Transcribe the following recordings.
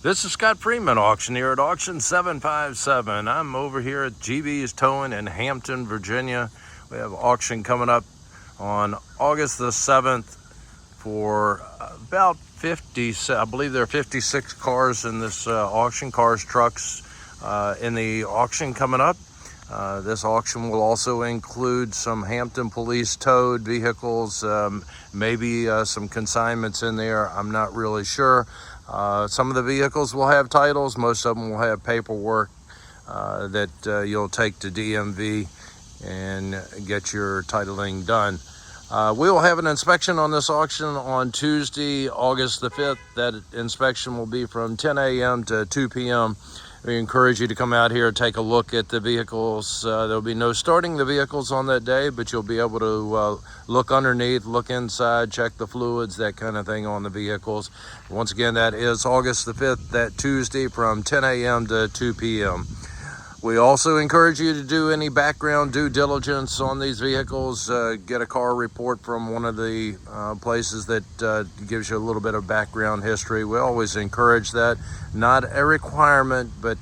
This is Scott Freeman, auctioneer at Auction 757. I'm over here at GB's Towing in Hampton, Virginia. We have auction coming up on August the 7th for about 50, I believe there are 56 cars in this auction, cars, trucks in the auction coming up. This auction will also include some Hampton police towed vehicles, maybe some consignments in there. I'm not really sure. Some of the vehicles will have titles. Most of them will have paperwork that you'll take to DMV and get your titling done. We will have an inspection on this auction on Tuesday, August the 5th. That inspection will be from 10 a.m. to 2 p.m. We encourage you to come out here, take a look at the vehicles. There'll be no starting the vehicles on that day, but you'll be able to look underneath, look inside, check the fluids, that kind of thing on the vehicles. Once again, that is August the 5th, that Tuesday from 10 a.m. to 2 p.m. We also encourage you to do any background due diligence on these vehicles. Get a car report from one of the places that gives you a little bit of background history. We always encourage that. Not a requirement, but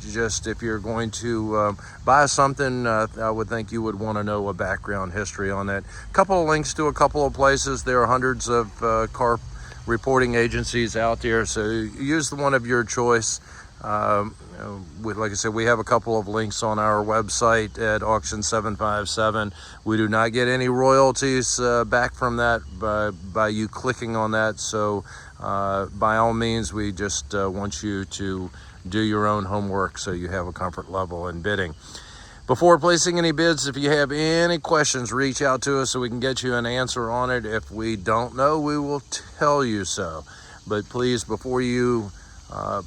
just if you're going to buy something, I would think you would want to know a background history on that. A couple of links to a couple of places. There are hundreds of car reporting agencies out there, so use the one of your choice. Like I said, we have a couple of links on our website at Auction 757. We do not get any royalties back from that by you clicking on that. So by all means, we just want you to do your own homework so you have a comfort level in bidding. Before placing any bids, if you have any questions, reach out to us so we can get you an answer on it. If we don't know, we will tell you so. But please, before you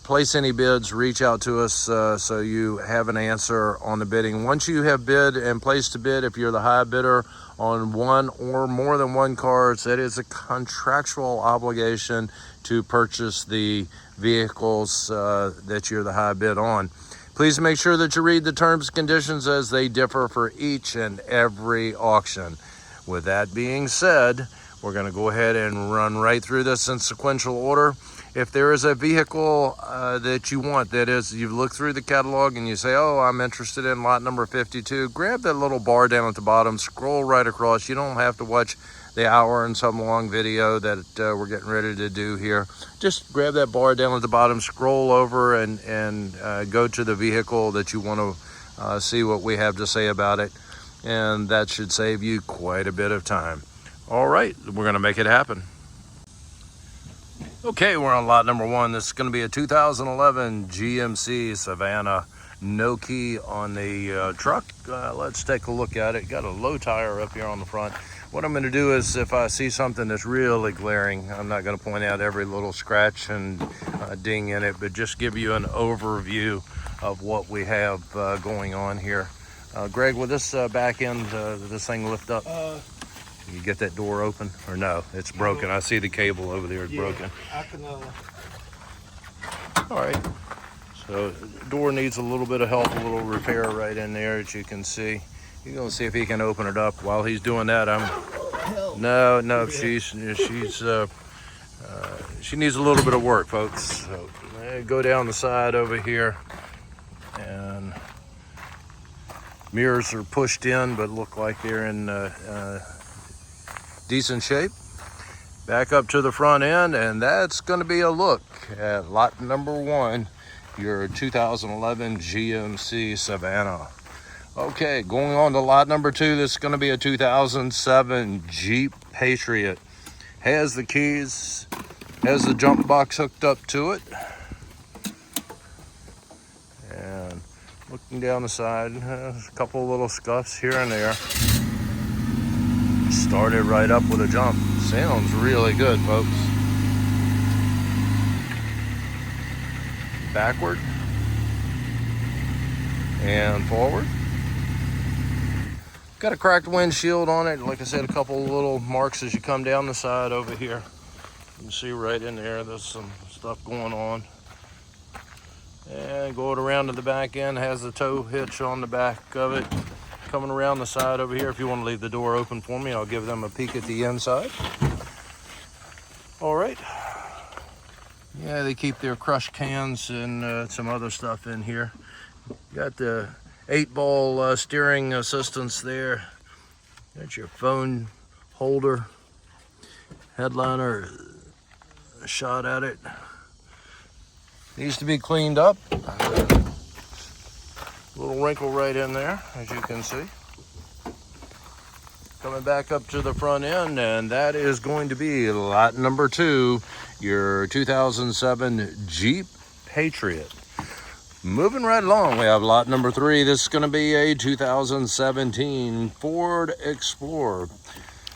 place any bids, reach out to us so you have an answer on the bidding. Once you have bid and placed a bid, if you're the high bidder on one or more than one car, that is a contractual obligation to purchase the vehicles that you're the high bid on. Please make sure that you read the terms and conditions as they differ for each and every auction. With that being said, we're going to go ahead and run right through this in sequential order. If there is a vehicle that you want, that is, you've looked through the catalog and you say, oh, I'm interested in lot number 52, grab that little bar down at the bottom, scroll right across. You don't have to watch the hour and some long video that we're getting ready to do here. Just grab that bar down at the bottom, scroll over and go to the vehicle that you want to see what we have to say about it. And that should save you quite a bit of time. All right, we're going to make it happen. Okay, we're on lot number one. This is going to be a 2011 GMC Savannah. No key on the truck. Let's take a look at it. Got a low tire up here on the front. What I'm going to do is, if I see something that's really glaring, I'm not going to point out every little scratch and ding in it, but just give you an overview of what we have going on here. Greg, will this back end, this thing lift up? You get that door open, or no? It's broken. I see the cable over there is broken. I can. All right. So the door needs a little bit of help, a little repair right in there, as you can see. You're gonna see if he can open it up. While he's doing that, no. She needs a little bit of work, folks. So go down the side over here, and mirrors are pushed in, but look like they're in decent shape. Back up to the front end, and that's going to be a look at lot number one, your 2011 GMC Savannah. Okay, going on to lot number two, this is going to be a 2007 Jeep Patriot. Has the keys, has the jump box hooked up to it. And looking down the side, there's a couple little scuffs here and there. Started right up with a jump. Sounds really good, folks. Backward and forward. Got a cracked windshield on it. Like I said, a couple little marks as you come down the side over here. You can see right in there, there's some stuff going on. And going around to the back end, has the tow hitch on the back of it. Coming around the side over here. If you want to leave the door open for me, I'll give them a peek at the inside. All right. Yeah, they keep their crushed cans and some other stuff in here. Got the 8-ball steering assistance there. Got your phone holder, headliner, shot at it. Needs to be cleaned up. Little wrinkle right in there, as you can see. Coming back up to the front end, and that is going to be lot number 2, your 2007 Jeep Patriot. Moving right along, we have lot number 3. This is going to be a 2017 Ford Explorer.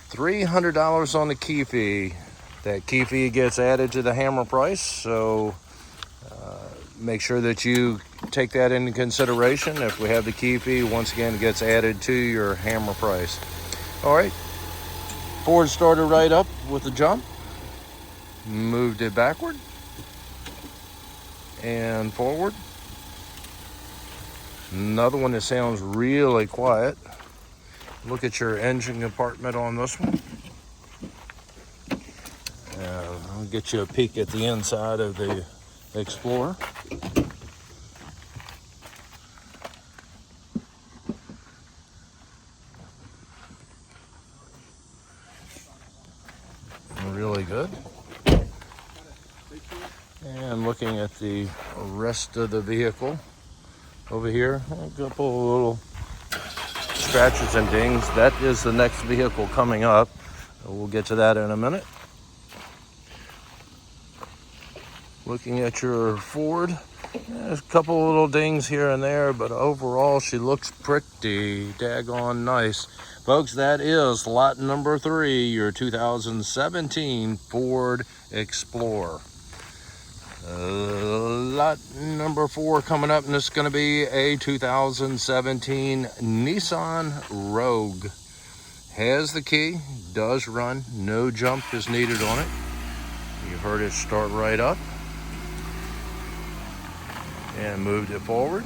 $300 on the key fee. That key fee gets added to the hammer price, so make sure that you take that into consideration. If we have the key fee, once again, it gets added to your hammer price. All right, Ford started right up with a jump, moved it backward and forward. Another one that sounds really quiet. Look at your engine compartment on this one. I'll get you a peek at the inside of the Explorer. Really good. And looking at the rest of the vehicle over here, a couple of little scratches and dings. That is the next vehicle coming up. We'll get to that in a minute. Looking at your Ford, there's a couple of little dings here and there, but overall she looks pretty daggone nice. Folks, that is lot number 3, your 2017 Ford Explorer. Lot number 4 coming up, and it's going to be a 2017 Nissan Rogue. Has the key, does run, no jump is needed on it. You heard it start right up. And moved it forward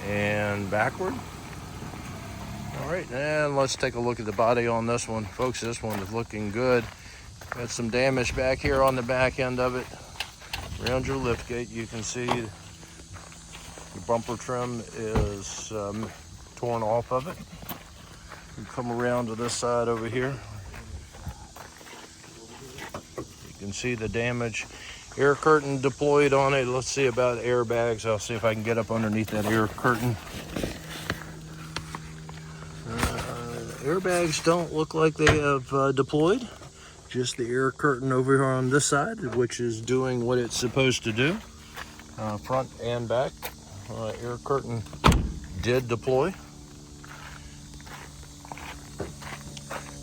and backward. All right, and let's take a look at the body on this one. Folks, this one is looking good. Got some damage back here on the back end of it. Around your lift gate, you can see the bumper trim is torn off of it. You come around to this side over here. You can see the damage. Air curtain deployed on it. Let's see about airbags. I'll see if I can get up underneath that air curtain. Airbags don't look like they have deployed. Just the air curtain over here on this side, which is doing what it's supposed to do. Front and back. Air curtain did deploy.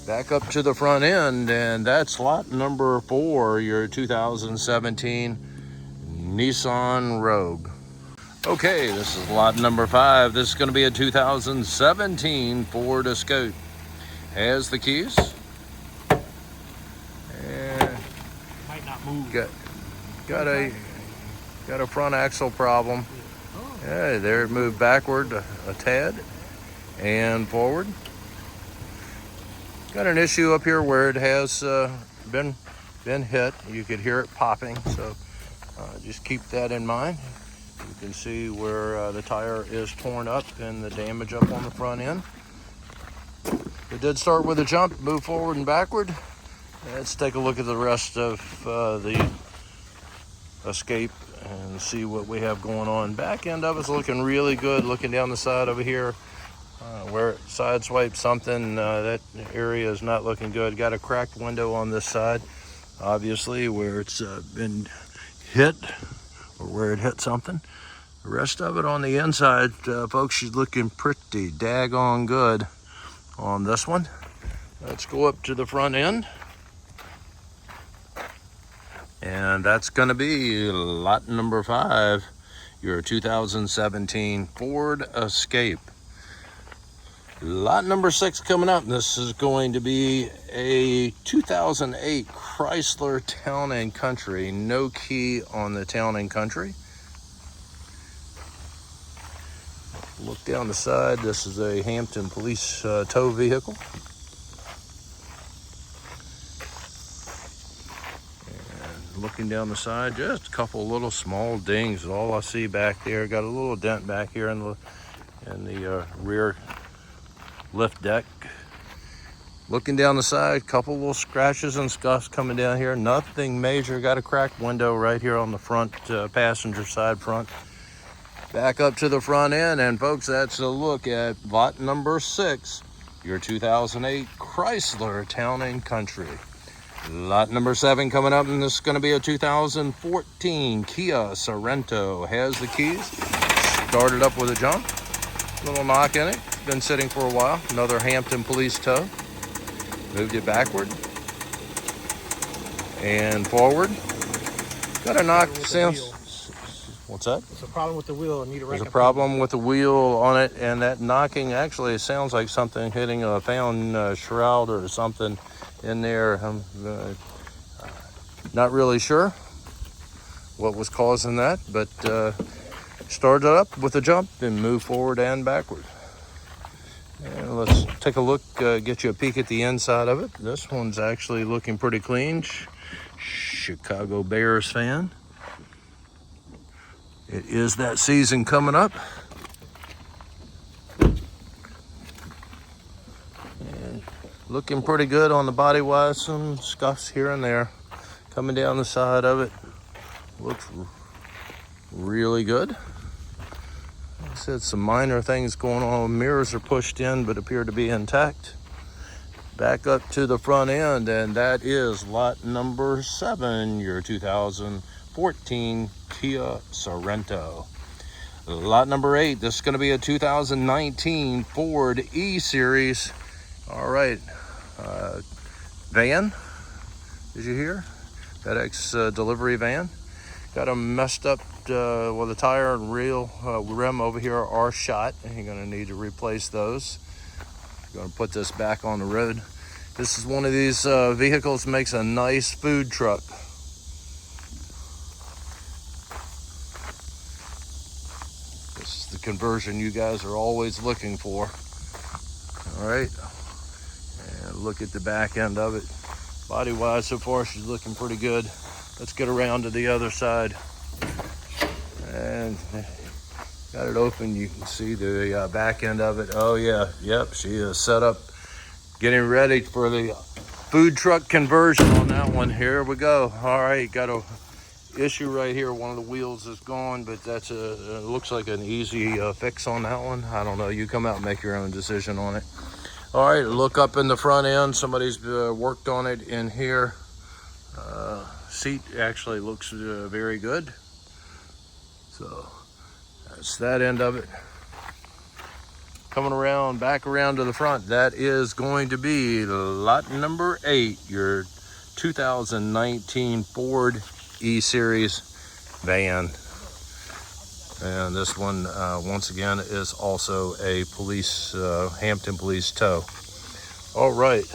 Back up to the front end, and that's lot number 4, your 2017 Nissan Rogue. Okay, this is lot number 5. This is going to be a 2017 Ford Escape. Has the keys. And might not move. Got a front axle problem. Yeah, there it moved backward a tad and forward. Got an issue up here where it has been hit. You could hear it popping, so just keep that in mind. You can see where the tire is torn up and the damage up on the front end. It did start with a jump, move forward and backward. Let's take a look at the rest of the Escape and see what we have going on. Back end of it's looking really good. Looking down the side over here, where it sideswiped something, that area is not looking good. Got a cracked window on this side, obviously where it's been hit or where it hit something. The rest of it on the inside, folks, is looking pretty daggone good on this one. Let's go up to the front end. And that's going to be lot number 5, your 2017 Ford Escape. Lot number 6 coming up. This is going to be a 2008 Chrysler Town & Country. No key on the Town & Country. Look down the side. This is a Hampton police tow vehicle. And looking down the side, just a couple little small dings. All I see back there. Got a little dent back here in the rear lift deck. Looking down the side, couple little scratches and scuffs coming down here. Nothing major. Got a cracked window right here on the front passenger side front. Back up to the front end, and folks, that's a look at lot number 6, your 2008 Chrysler Town & Country. Lot number 7 coming up, and this is going to be a 2014 Kia Sorento. Has the keys, started up with a jump, little knock in it, been sitting for a while. Another Hampton police tow. Moved it backward and forward. Got a knock since. What's that? There's a problem with the wheel. There's a problem with the wheel on it, and that knocking actually sounds like something hitting a fan shroud or something in there. I'm not really sure what was causing that, but started up with a jump and moved forward and backward. And let's take a look, get you a peek at the inside of it. This one's actually looking pretty clean. Chicago Bears fan. It is that season coming up. And looking pretty good on the body wise. Some scuffs here and there coming down the side of it. Looks really good. Like I said, some minor things going on. Mirrors are pushed in but appear to be intact. Back up to the front end, and that is lot number 7, your 2014 Kia Sorento. Lot number 8, this is going to be a 2019 Ford E-Series. All right, van, did you hear? FedEx delivery van. Got a messed up, well, the tire and reel rim over here are shot, and you're going to need to replace those. Going to put this back on the road. This is one of these vehicles, makes a nice food truck. This is the conversion you guys are always looking for. All right, and look at the back end of it. Body wise, so far she's looking pretty good. Let's get around to the other side. And got it open, you can see the back end of it. Oh yeah, yep, she is set up, getting ready for the food truck conversion on that one. Here we go. All right, got a issue right here. One of the wheels is gone, but that's it looks like an easy fix on that one. I don't know, you come out and make your own decision on it. All right, look up in the front end. Somebody's worked on it in here. Seat actually looks very good. So that's that end of it. Coming around, back around to the front, that is going to be lot number 8, your 2019 Ford E-Series van. And this one, once again, is also a police, Hampton police tow. All right.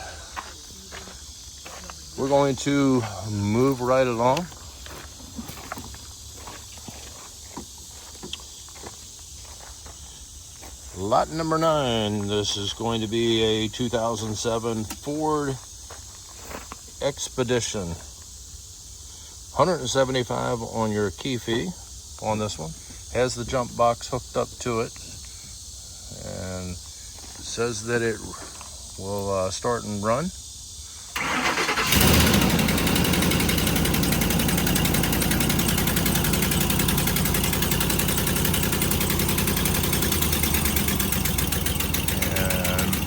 We're going to move right along. Lot number 9, this is going to be a 2007 Ford Expedition. 175 on your key fee on this one. Has the jump box hooked up to it. And it says that it will start and run.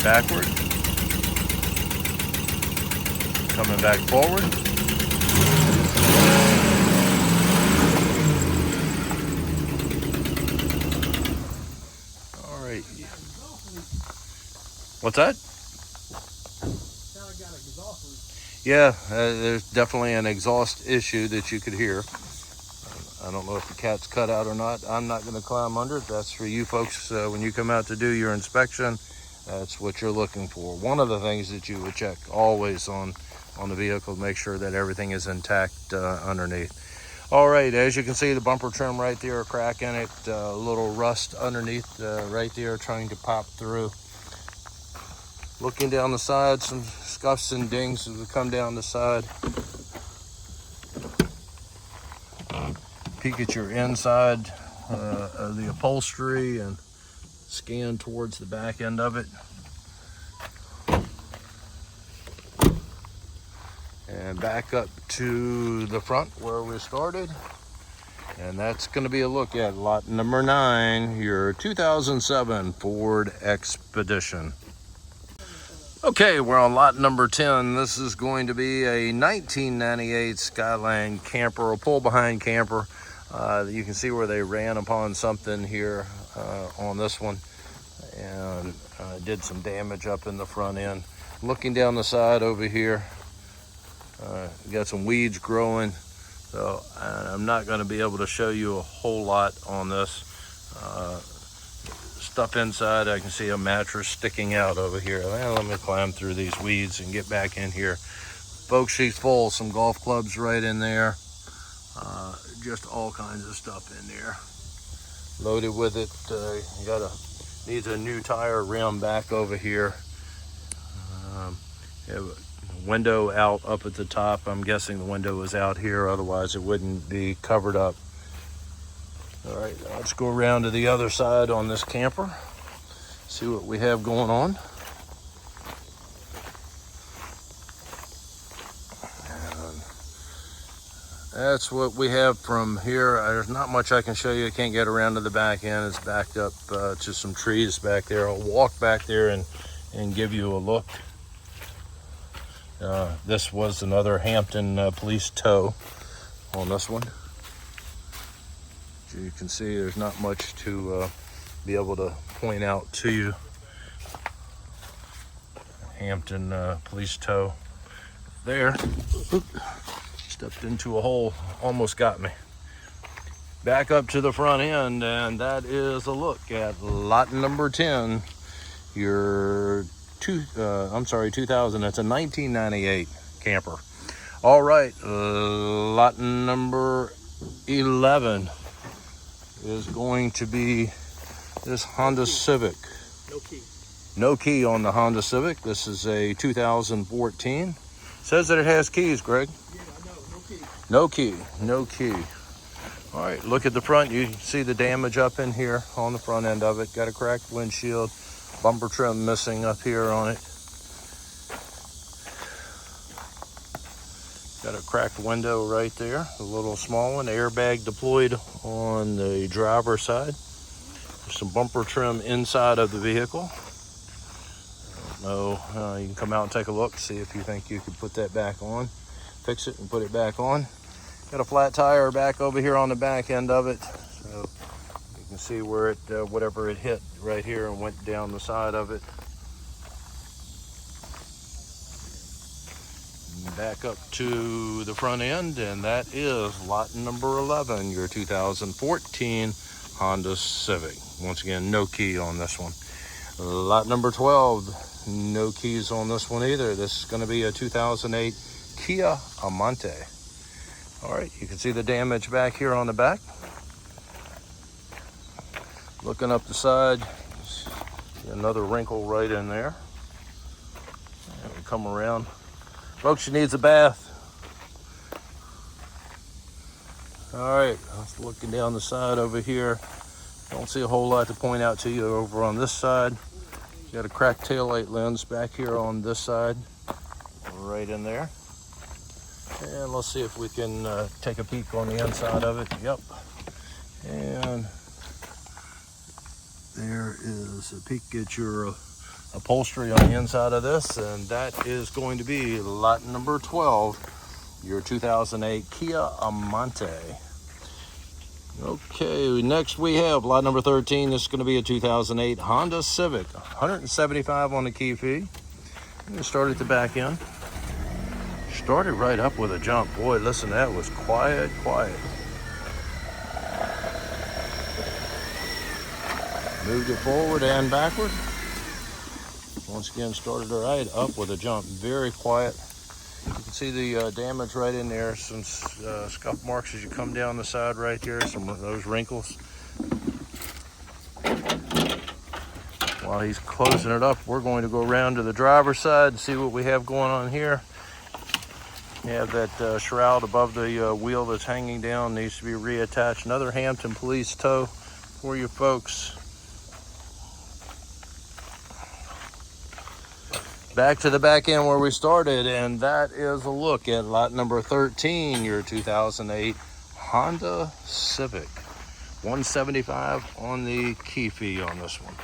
Backward, coming back forward. All right. What's that? Yeah, there's definitely an exhaust issue that you could hear. I don't know if the cat's cut out or not. I'm not going to climb under it. That's for you folks when you come out to do your inspection. That's what you're looking for. One of the things that you would check always on the vehicle, make sure that everything is intact underneath. All right, as you can see, the bumper trim right there, a crack in it, a little rust underneath right there trying to pop through. Looking down the side, some scuffs and dings as we come down the side. peek at your inside of the upholstery and scan towards the back end of it. And back up to the front where we started. And that's going to be a look at lot number 9, your 2007 Ford Expedition. Okay, we're on lot number 10. This is going to be a 1998 Skyline camper, a pull-behind camper. You can see where they ran upon something here on this one and did some damage up in the front end. Looking down the side over here, got some weeds growing, so I'm not going to be able to show you a whole lot on this. Stuff inside, I can see a mattress sticking out over here. Well, let me climb through these weeds and get back in here. Folks, she's full. Some golf clubs right in there. Just all kinds of stuff in there. Loaded with it. Needs a new tire rim back over here. Have a window out up at the top. I'm guessing the window is out here, otherwise it wouldn't be covered up. All right, let's go around to the other side on this camper, see what we have going on. And that's what we have from here. There's not much I can show you. I can't get around to the back end. It's backed up to some trees back there. I'll walk back there and give you a look. This was another Hampton police tow on this one. You can see there's not much to be able to point out to you. Hampton police tow there. Oop. Stepped into a hole, almost got me. Back up to the front end, and that is a look at lot number 10. Your 2000. That's a 1998 camper. All right, lot number 11 is going to be this Honda Civic. No key. No key on the Honda Civic. This is a 2014. Says that it has keys, Greg. Yeah, I know. No key. No key. No key. All right, look at the front. You can see the damage up in here on the front end of it. Got a cracked windshield. Bumper trim missing up here on it. Got a cracked window right there, a little small one. Airbag deployed on the driver's side. There's some bumper trim inside of the vehicle. I don't know, you can come out and take a look, see if you think you could put that back on. Fix it and put it back on. Got a flat tire back over here on the back end of it. So you can see where it, whatever it hit right here and went down the side of it. Back up to the front end, and that is lot number 11, your 2014 Honda Civic. Once again, no key on this one. Lot number 12, no keys on this one either. This is going to be a 2008 Kia Amanti. All right, you can see the damage back here on the back. Looking up the side, another wrinkle right in there. And we come around. Folks, she needs a bath. All right, looking down the side over here. Don't see a whole lot to point out to you over on this side. Got a cracked taillight lens back here on this side, right in there. And let's see if we can take a peek on the inside of it. Yep. And there is a peek at your upholstery on the inside of this, and that is going to be lot number 12, your 2008 Kia Amanti. Okay, next we have lot number 13. This is going to be a 2008 Honda Civic, 175 on the key fee. I'm going to start at the back end. Started right up with a jump. Boy, listen, that was quiet. Moved it forward and backward. Once again, started right up with a jump. Very quiet. You can see the damage right in there. Some scuff marks as you come down the side right there. Some of those wrinkles. While he's closing it up, we're going to go around to the driver's side and see what we have going on here. You have that shroud above the wheel that's hanging down, needs to be reattached. Another Hampton police tow for you folks. Back to the back end where we started, and that is a look at lot number 13, your 2008 Honda Civic. 175 on the key fee on this one.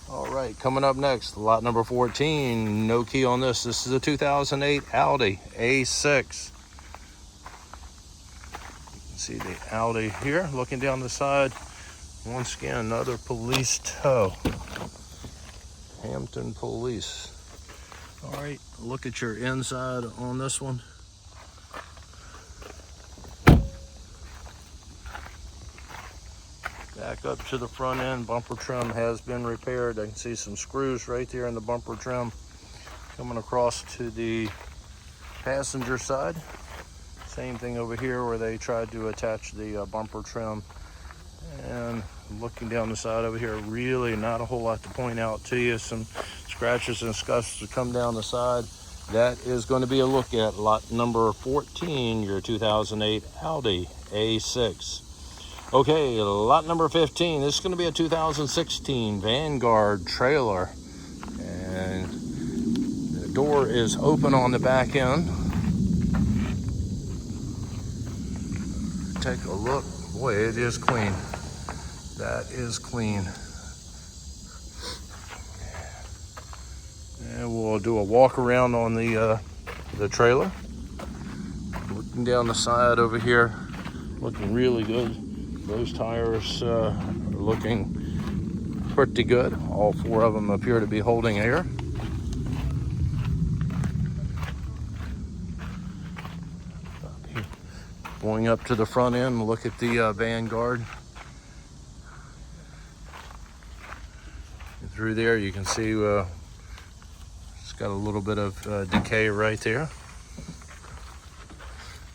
All right, coming up next, lot number 14, no key on this. This is a 2008 Audi A6. You can see the Audi here, looking down the side. Once again, another police tow. Hampton Police. All right, look at your inside on this one. Back up to the front end, bumper trim has been repaired. I can see some screws right there in the bumper trim. Coming across to the passenger side. Same thing over here where they tried to attach the bumper trim. And looking down the side over here, really not a whole lot to point out to you. Some scratches and scuffs to come down the side. That is going to be a look at lot number 14, your 2008 Audi A6. Okay, lot number 15. This is going to be a 2016 Vanguard trailer. And the door is open on the back end. Take a look. Boy, it is clean. That is clean. And we'll do a walk around on the trailer. Looking down the side over here, looking really good. Those tires are looking pretty good. All four of them appear to be holding air. Going up to the front end, look at the Vanguard. Through there you can see it's got a little bit of decay right there.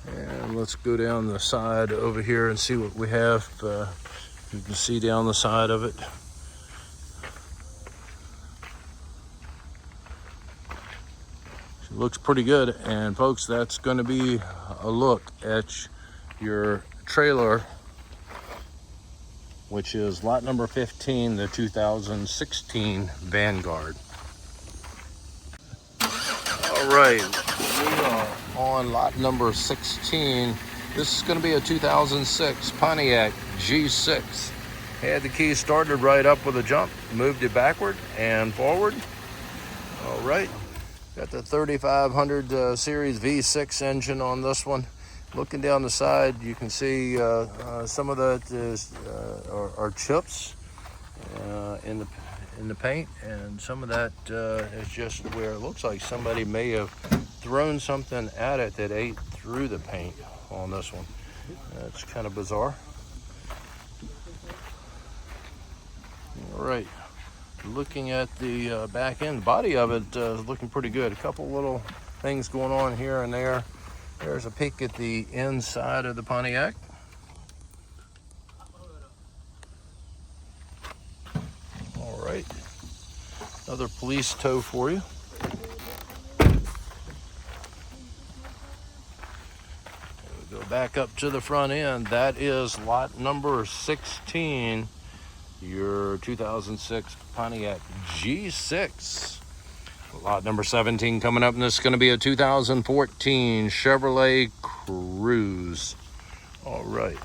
And let's go down the side over here and see what we have. You can see down the side of it. It looks pretty good. And folks, that's going to be a look at your trailer, which is lot number 15, the 2016 Vanguard. All right, we are on lot number 16. This is going to be a 2006 Pontiac G6. Had the key started right up with a jump, moved it backward and forward. All right, got the 3500 series V6 engine on this one. Looking down the side, you can see some of that are chips in the paint, and some of that is just where it looks like somebody may have thrown something at it that ate through the paint on this one. That's kind of bizarre. All right, looking at the back end, body of it is looking pretty good. A couple little things going on here and there. There's a peek at the inside of the Pontiac. All right, another police tow for you. We'll go back up to the front end. That is lot number 16, your 2006 Pontiac G6. Lot number 17 coming up, and this is going to be a 2014 Chevrolet Cruze. All right.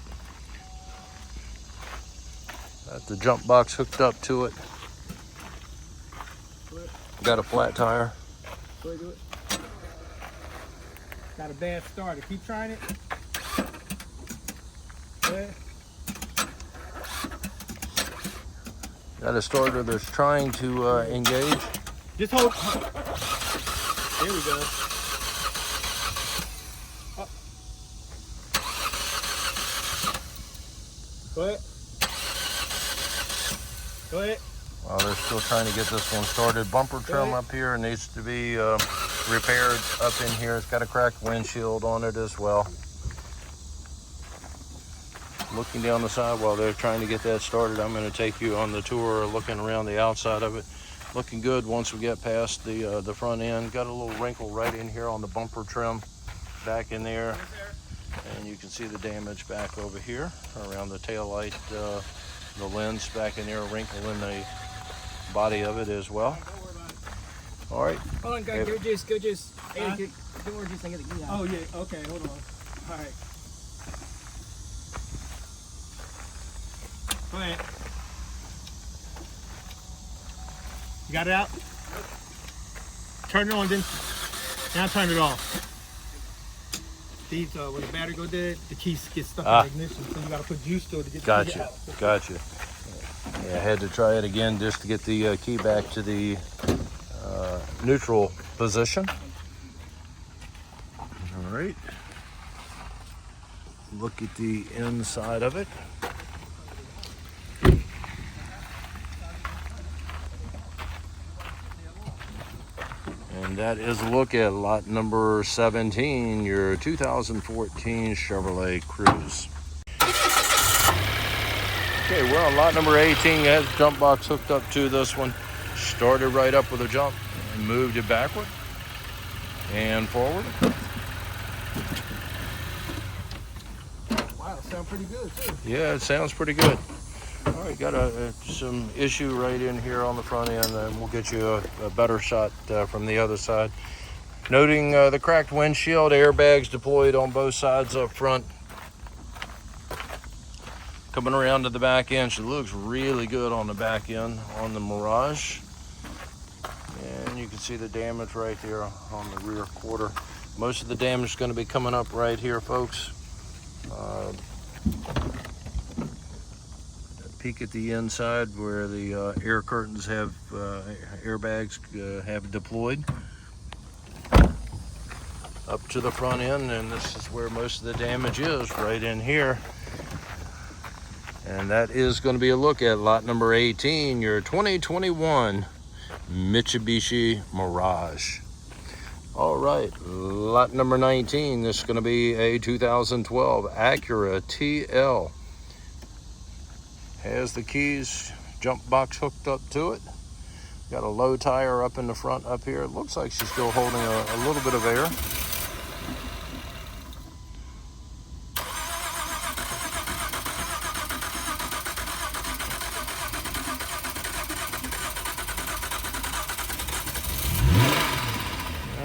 Got the jump box hooked up to it. Got a flat tire. Do it. Got a bad starter. Keep trying it. Good. Got a starter that's trying to engage. Just hold. There we go. Up. Go ahead. Go ahead. Well, they're still trying to get this one started. Bumper trim up here needs to be repaired up in here. It's got a cracked windshield on it as well. Looking down the side while they're trying to get that started, I'm going to take you on the tour looking around the outside of it. Looking good once we get past the front end. Got a little wrinkle right in here on the bumper trim. back in there. And you can see the damage back over here around the tail light, the lens back in there, a wrinkle in the body of it as well. All right. Hold on, go juice, go juice. Hey, get more juice and get the key out. Oh yeah, okay, hold on. All right. Go ahead. You got it out? Turn it on, then. Now turn it off. These, when the battery go dead, the keys get stuck in the ignition, so you gotta put juice to it to get the key out. Gotcha. Yeah, I had to try it again just to get the key back to the neutral position. All right. Look at the inside of it. And that is a look at lot number 17, your 2014 Chevrolet Cruze. Okay, we're on lot number 18. Has a jump box hooked up to this one. Started right up with a jump and moved it backward and forward. Wow, sounds pretty good too. Yeah, it sounds pretty good. All right, got some issue right in here on the front end, and we'll get you a better shot from the other side. Noting the cracked windshield, airbags deployed on both sides up front. Coming around to the back end, she looks really good on the back end on the Mirage. And you can see the damage right there on the rear quarter. Most of the damage is going to be coming up right here, folks. Peek at the inside where the air curtains have airbags have deployed up to the front end, and this is where most of the damage is, right in here. And that is going to be a look at lot number 18, your 2021 Mitsubishi Mirage. All right, lot number 19, this is going to be a 2012 Acura TL. Has the keys, jump box hooked up to it. Got a low tire up in the front up here. It looks like she's still holding a little bit of air.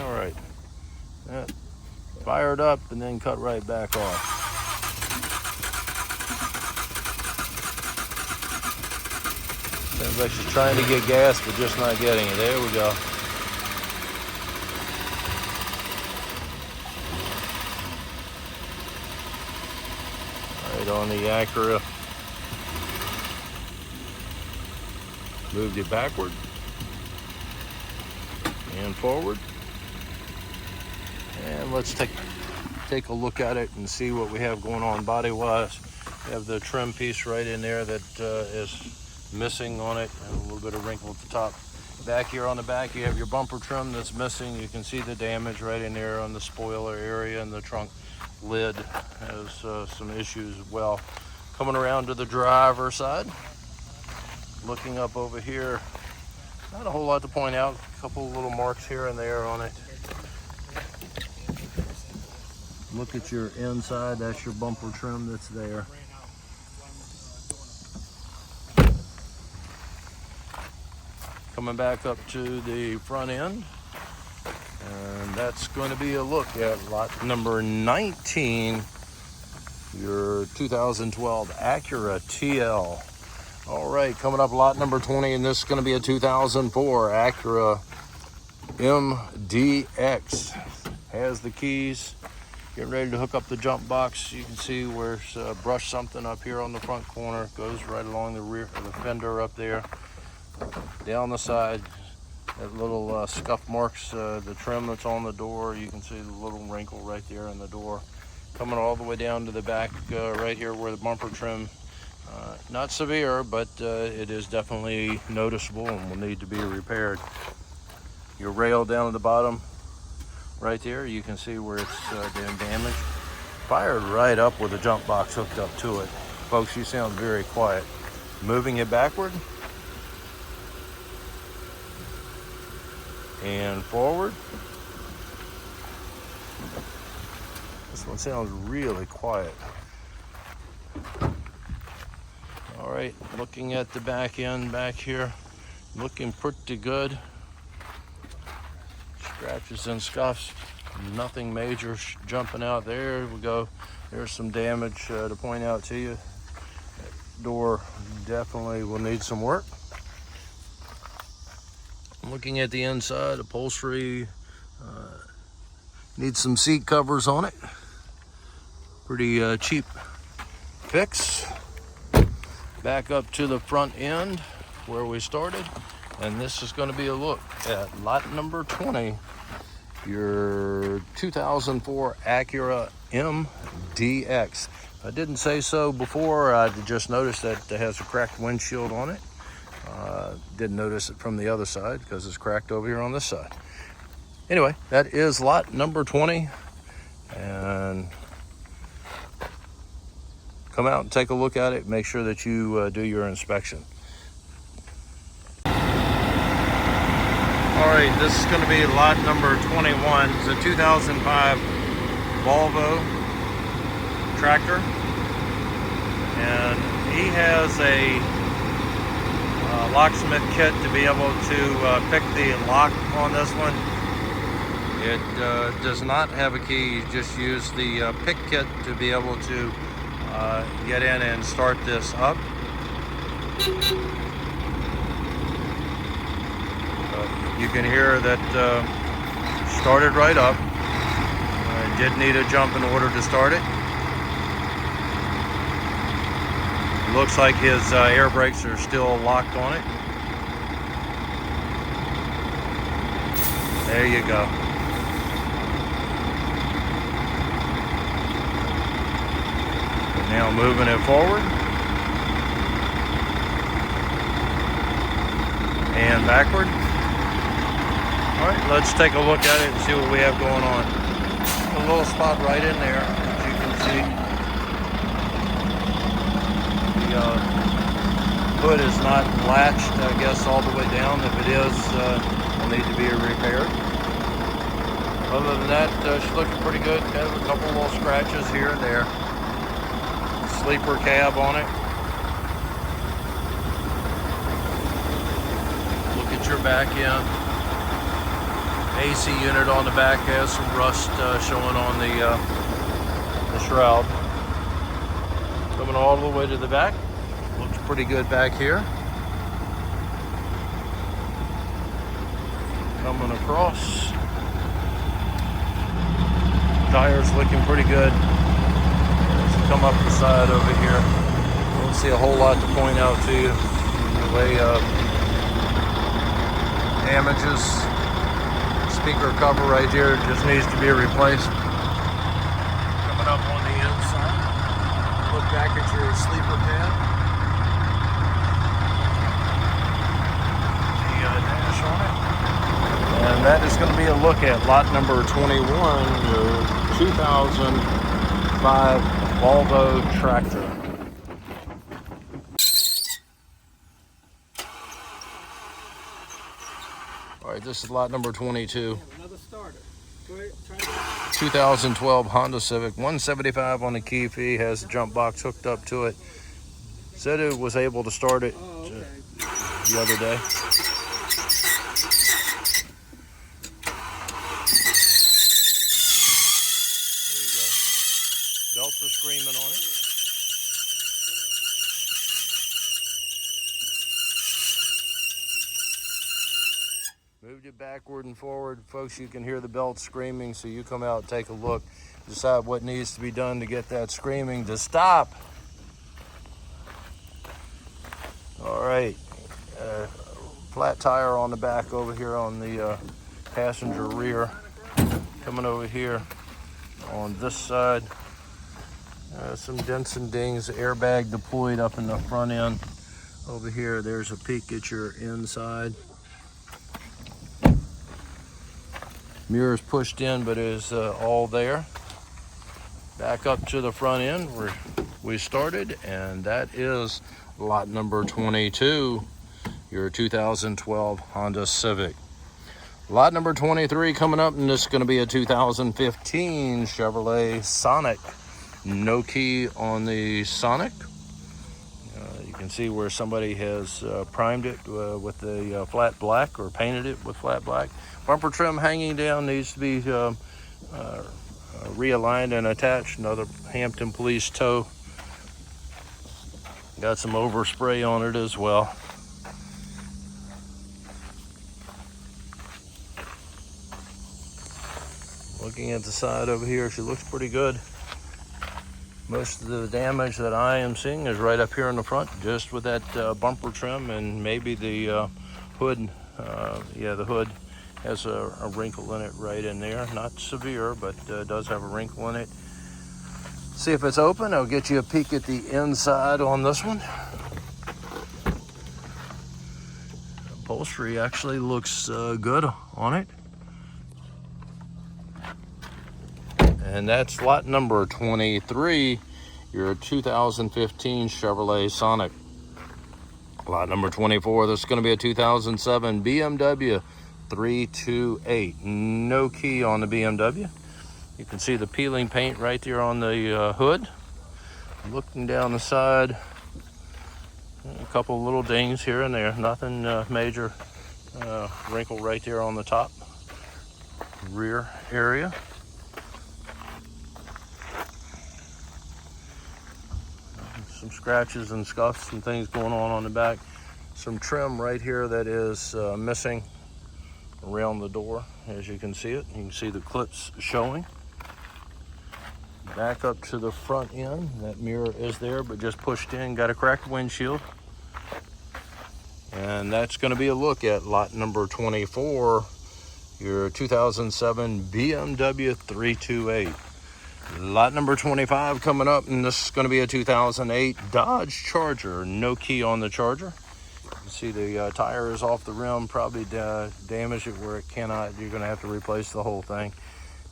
All right, that fired up and then cut right back off. Sounds like she's trying to get gas, but just not getting it. There we go. Right on the Acura. Moved it backward and forward. And let's take a look at it and see what we have going on body-wise. We have the trim piece right in there that is missing on it, and a little bit of wrinkle at the top. Back here on the back, you have your bumper trim that's missing. You can see the damage right in there on the spoiler area, and the trunk lid has some issues as well. Coming around to the driver's side, looking up over here, not a whole lot to point out. A couple little marks here and there on it. Look at your inside, that's your bumper trim that's there. Coming back up to the front end, and that's going to be a look at lot number 19, your 2012 Acura TL. All right, coming up lot number 20, and this is going to be a 2004 Acura MDX. Has the keys, getting ready to hook up the jump box. You can see where it's brushed something up here on the front corner. Goes right along the rear of the fender up there. Down the side, that little scuff marks the trim that's on the door. You can see the little wrinkle right there in the door. Coming all the way down to the back right here where the bumper trim, not severe, but it is definitely noticeable and will need to be repaired. Your rail down at the bottom right there, you can see where it's been damaged. Fired right up with a jump box hooked up to it. Folks, you sound very quiet. Moving it backward and forward. This one sounds really quiet. All right, looking at the back end back here, looking pretty good. Scratches and scuffs, nothing major jumping out. There we go. There's some damage to point out to you. That door definitely will need some work. Looking at the inside, upholstery needs some seat covers on it. Pretty cheap fix. Back up to the front end where we started, and this is going to be a look at lot number 20, your 2004 Acura MDX. I didn't say so before. I just noticed that it has a cracked windshield on it. Didn't notice it from the other side because it's cracked over here on this side. Anyway, that is lot number 20, and come out and take a look at it. Make sure that you do your inspection. All right, this is going to be lot number 21. It's a 2005 Volvo tractor, and he has a locksmith kit to be able to pick the lock on this one. It does not have a key. You just use the pick kit to be able to get in and start this up. You can hear that started right up. I did need a jump in order to start it. Looks like his air brakes are still locked on it. There you go. Now moving it forward and backward. All right, let's take a look at it and see what we have going on. A little spot right in there, as you can see. The hood is not latched, I guess, all the way down. If it is, it'll need to be repaired. Other than that, she's looking pretty good. Kind of a couple little scratches here and there. Sleeper cab on it. Look at your back end. AC unit on the back has some rust showing on the shroud. Coming all the way to the back. Looks pretty good back here. Coming across. Tires looking pretty good. Come up the side over here. Don't see a whole lot to point out to you. The way damages. Speaker cover right here just needs to be replaced. Coming up on the inside. Look back at your sleeper pad. The dash on it. And that is going to be a look at lot number 21, your 2005 Volvo tractor. All right, this is lot number 22. Another starter. Go ahead, try 2012 Honda Civic, 175 on the key fee, has a jump box hooked up to it. Said it was able to start it the other day. There you go. Belts are screaming on it. Moved it backward and forward. Folks, you can hear the belt screaming, so you come out and take a look. Decide what needs to be done to get that screaming to stop. All right. Flat tire on the back over here on the passenger rear. Coming over here on this side. Some dents and dings. Airbag deployed up in the front end. Over here, there's a peek at your inside. Mirrors pushed in, but it is all there. Back up to the front end where we started, and that is lot number 22, your 2012 Honda Civic. Lot number 23 coming up, and this is going to be a 2015 Chevrolet Sonic. No key on the Sonic. You can see where somebody has primed it with the flat black, or painted it with flat black. Bumper trim hanging down needs to be realigned and attached. Another Hampton police tow. Got some overspray on it as well. Looking at the side over here, she looks pretty good. Most of the damage that I am seeing is right up here in the front, just with that bumper trim, and maybe the hood. Yeah, the hood has a wrinkle in it right in there. Not severe, but does have a wrinkle in it. See if it's open. I'll get you a peek at the inside on this one. Upholstery actually looks good on it. And that's lot number 23, your 2015 Chevrolet Sonic. Lot number 24, this is going to be a 2007 BMW 328. No key on the BMW. You can see the peeling paint right there on the hood. Looking down the side, a couple of little dings here and there. Nothing major. Wrinkle right there on the top rear area. Some scratches and scuffs and things going on the back. Some trim right here that is missing around the door, as you can see it. You can see the clips showing. Back up to the front end. That mirror is there, but just pushed in. Got a cracked windshield. And that's going to be a look at lot number 24, your 2007 BMW 328. Lot number 25 coming up, and this is going to be a 2008 Dodge Charger. No key on the Charger. You can see the tire is off the rim, probably damaged it where it cannot. You're going to have to replace the whole thing.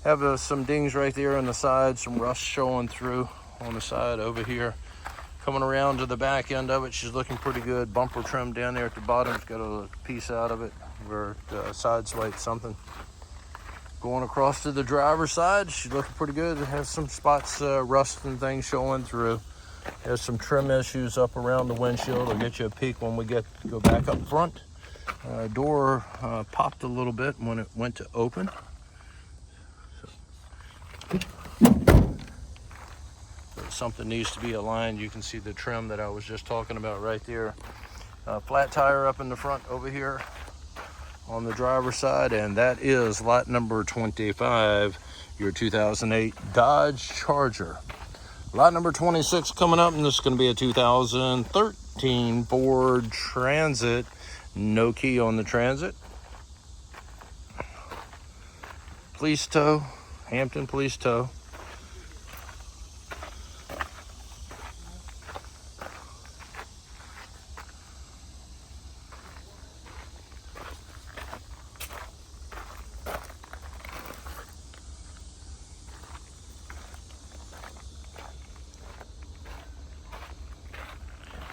Have some dings right there on the side, some rust showing through on the side over here. Coming around to the back end of it, she's looking pretty good. Bumper trim down there at the bottom. It's got a piece out of it where it sideswiped something. Going across to the driver's side, she's looking pretty good. It has some spots, rust and things showing through. There's some trim issues up around the windshield. I'll get you a peek when we go back up front. Door popped a little bit when it went to open. So something needs to be aligned. You can see the trim that I was just talking about right there. Flat tire up in the front over here on the driver's side, and that is lot number 25, your 2008 Dodge Charger. Lot number 26 coming up, and this is going to be a 2013 Ford Transit. No key on the Transit. Police tow, Hampton police tow.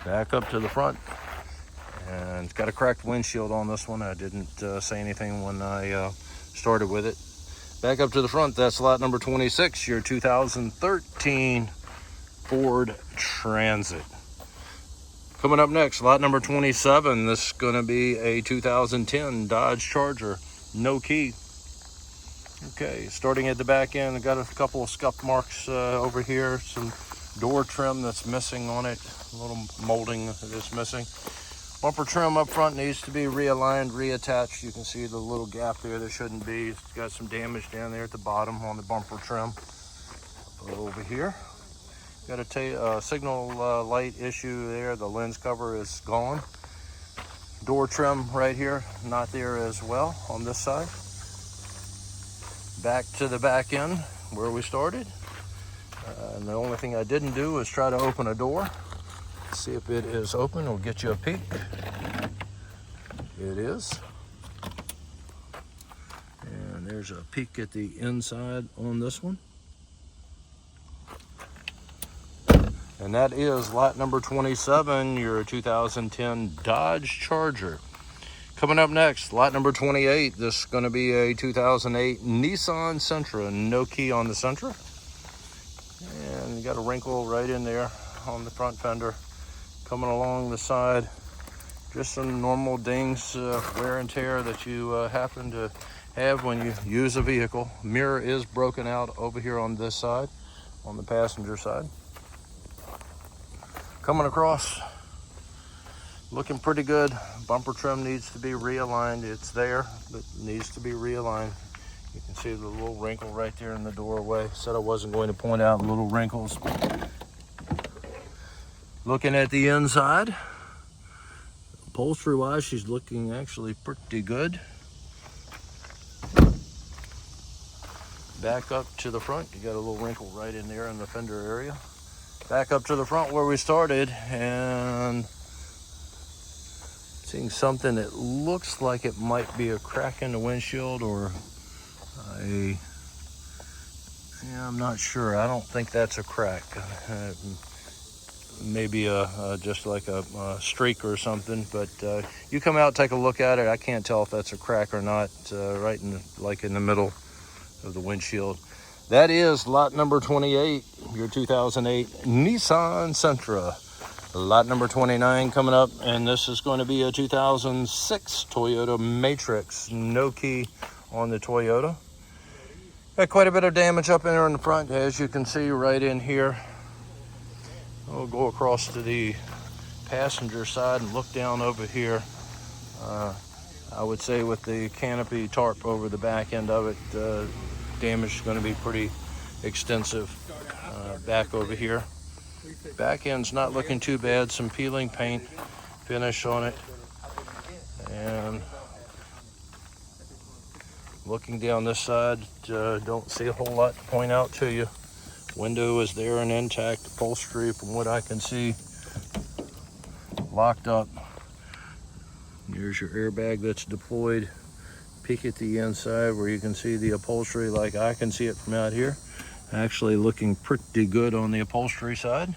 Back up to the front, and it's got a cracked windshield on this one. I didn't say anything when I started with it. Back up to the front, that's lot number 26, your 2013 Ford Transit. Coming up next, lot number 27, this is going to be a 2010 Dodge Charger. No key. Okay, starting at the back end, I got a couple of scuff marks over here, some door trim that's missing on it, a little molding that's missing. Bumper trim up front needs to be realigned, reattached. You can see the little gap there that shouldn't be. It's got some damage down there at the bottom on the bumper trim. Over here, got a signal light issue there. The lens cover is gone. Door trim right here, not there as well on this side. Back to the back end where we started. And the only thing I didn't do is try to open a door. See if it is open. We'll get you a peek. It is. And there's a peek at the inside on this one. And that is lot number 27, your 2010 Dodge Charger. Coming up next, lot number 28. This is going to be a 2008 Nissan Sentra. No key on the Sentra. And you got a wrinkle right in there on the front fender. Coming along the side, just some normal dings, wear and tear that you happen to have when you use a vehicle. Mirror is broken out over here on this side, on the passenger side. Coming across, looking pretty good. Bumper trim needs to be realigned. It's there, but needs to be realigned. You can see the little wrinkle right there in the doorway. Said I wasn't going to point out little wrinkles. Looking at the inside, upholstery wise, she's looking actually pretty good. Back up to the front, you got a little wrinkle right in there in the fender area. Back up to the front where we started, and seeing something that looks like it might be a crack in the windshield, or I'm not sure. I don't think that's a crack. Maybe just like a streak or something, but you come out, take a look at it. I can't tell if that's a crack or not. Right in the middle of the windshield. That is lot number 28, your 2008 Nissan Sentra. Lot number 29 coming up, and this is going to be a 2006 Toyota Matrix. No key on the Toyota. Got quite a bit of damage up in there in the front, as you can see right in here. We'll go across to the passenger side and look down over here. I would say with the canopy tarp over the back end of it, damage is going to be pretty extensive. Back over here. Back end's not looking too bad. Some peeling paint finish on it. And looking down this side, don't see a whole lot to point out to you. Window is there and intact. Upholstery, from what I can see, locked up. Here's your airbag that's deployed. Peek at the inside where you can see the upholstery like I can see it from out here. Actually looking pretty good on the upholstery side.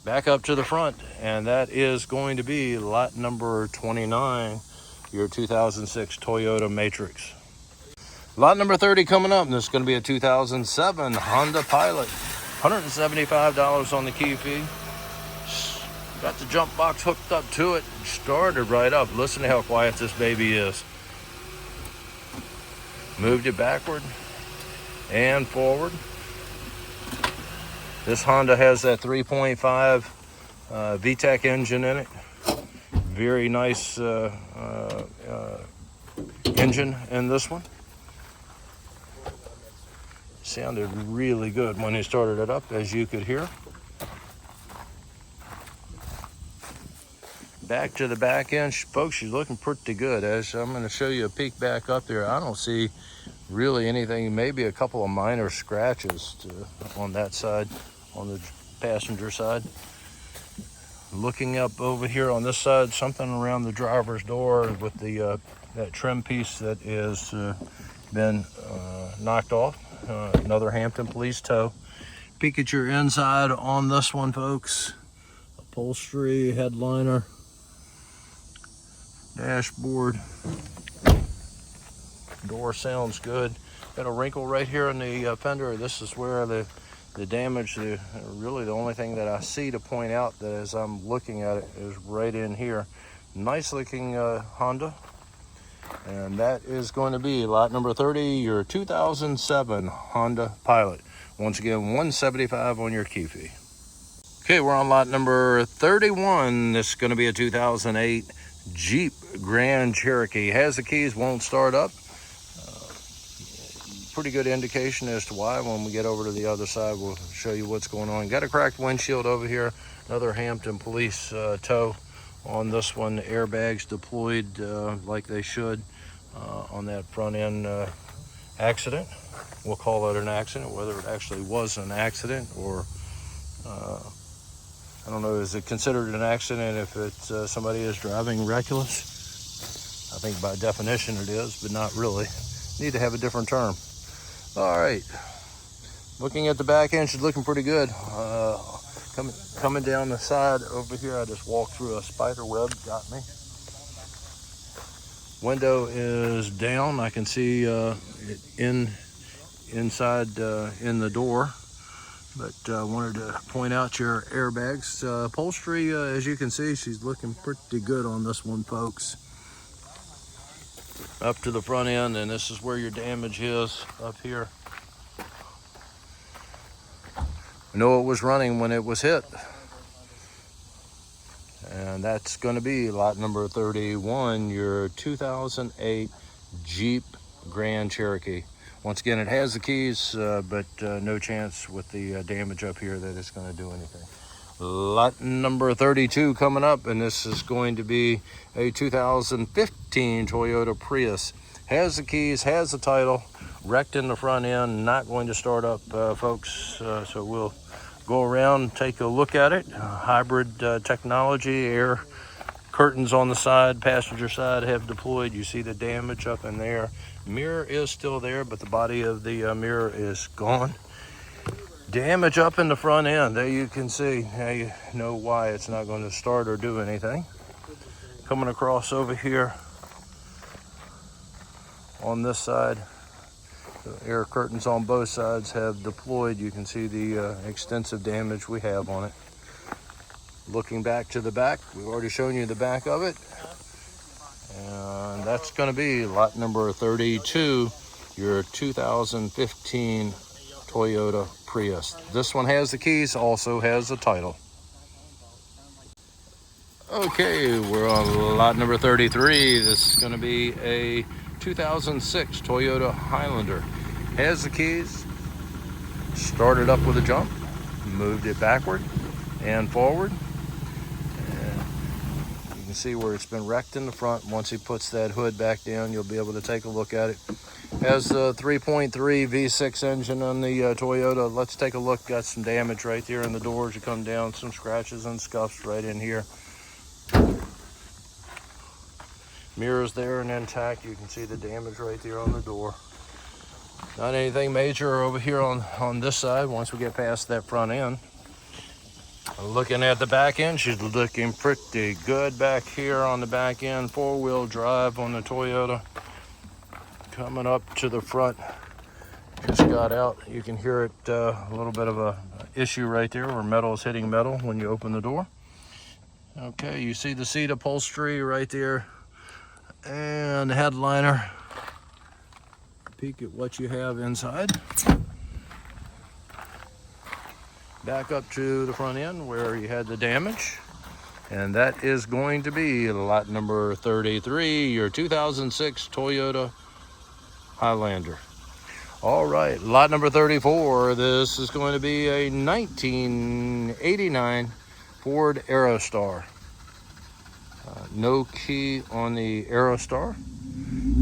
Back up to the front, and that is going to be lot number 29, your 2006 Toyota Matrix. Lot number 30 coming up, and this is going to be a 2007 Honda Pilot. $175 on the key fee. Got the jump box hooked up to it. Started right up. Listen to how quiet this baby is. Moved it backward and forward. This Honda has that 3.5 VTEC engine in it. Very nice engine in this one. Sounded really good when he started it up, as you could hear. Back to the back end, folks, she's looking pretty good. As I'm going to show you a peek back up there, I don't see really anything, maybe a couple of minor scratches on that side, on the passenger side. Looking up over here on this side, something around the driver's door with the that trim piece that is been knocked off. Another Hampton police tow. Peek at your inside on this one, folks. Upholstery, headliner, dashboard. Door sounds good. Got a wrinkle right here in the fender. This is where the damage, really the only thing that I see to point out that as I'm looking at it is right in here. Nice looking Honda. And that is going to be lot number 30, your 2007 Honda Pilot. Once again, $175 on your key fee. Okay, we're on lot number 31. This is going to be a 2008 Jeep Grand Cherokee. Has the keys, won't start up. Pretty good indication as to why. When we get over to the other side, we'll show you what's going on. Got a cracked windshield over here. Another Hampton police tow on this one. Airbags deployed like they should on that front end accident. We'll call it an accident, whether it actually was an accident or I don't know, is it considered an accident if it's somebody is driving reckless? I think by definition it is, but not really. Need to have a different term. All right, looking at the back end, she's looking pretty good. Coming down the side over here, I just walked through a spider web, got me. Window is down. I can see inside in the door, but wanted to point out your airbags. Upholstery, as you can see, she's looking pretty good on this one, folks. Up to the front end, and this is where your damage is up here. I know it was running when it was hit. And that's going to be lot number 31, your 2008 Jeep Grand Cherokee. Once again, it has the keys, but no chance with the damage up here that it's going to do anything. Lot number 32 coming up, and this is going to be a 2015 Toyota Prius. Has the keys, has the title, wrecked in the front end, not going to start up, folks. So we'll go around, take a look at it. Hybrid technology, air curtains on the side, passenger side have deployed. You see the damage up in there. Mirror is still there, but the body of the mirror is gone. Damage up in the front end, there you can see. Now you know why it's not going to start or do anything. Coming across over here on this side, the air curtains on both sides have deployed. You can see the extensive damage we have on it. Looking back to the back, we've already shown you the back of it. And that's going to be lot number 32, your 2015 Toyota Prius. This one has the keys, also has the title. Okay, we're on lot number 33. This is going to be a 2006 Toyota Highlander. Has the keys, started up with a jump, moved it backward and forward. And you can see where it's been wrecked in the front. Once he puts that hood back down, you'll be able to take a look at it. Has the 3.3 V6 engine on the Toyota. Let's take a look. Got some damage right there in the doors. You come down, some scratches and scuffs right in here. Mirrors there and intact. You can see the damage right there on the door. Not anything major over here on this side once we get past that front end. Looking at the back end, she's looking pretty good back here on the back end. Four-wheel drive on the Toyota. Coming up to the front, just got out. You can hear it, a little bit of a issue right there where metal is hitting metal when you open the door. Okay, you see the seat upholstery right there and the headliner. Peek at what you have inside. Back up to the front end where you had the damage. And that is going to be lot number 33, your 2006 Toyota Highlander. All right, lot number 34. This is going to be a 1989 Ford Aerostar. No key on the Aerostar.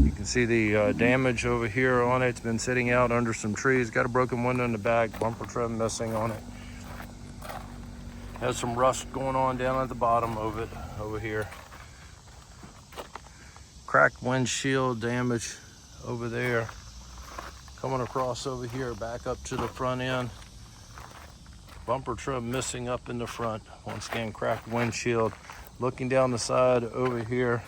You can see the damage over here on it. It's been sitting out under some trees. Got a broken window in the back, bumper trim missing on it. Has some rust going on down at the bottom of it over here. Cracked windshield damage over there. Coming across over here, back up to the front end. Bumper trim missing up in the front. Once again, cracked windshield. Looking down the side over here,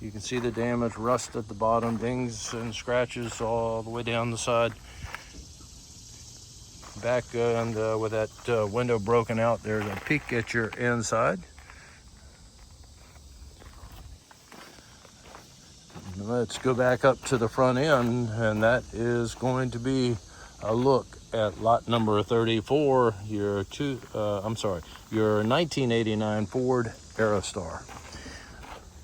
you can see the damage, rust at the bottom, dings and scratches all the way down the side. Back and with that window broken out, there's a peek at your inside. Let's go back up to the front end, and that is going to be a look at lot number 34, your 1989 Ford Aerostar.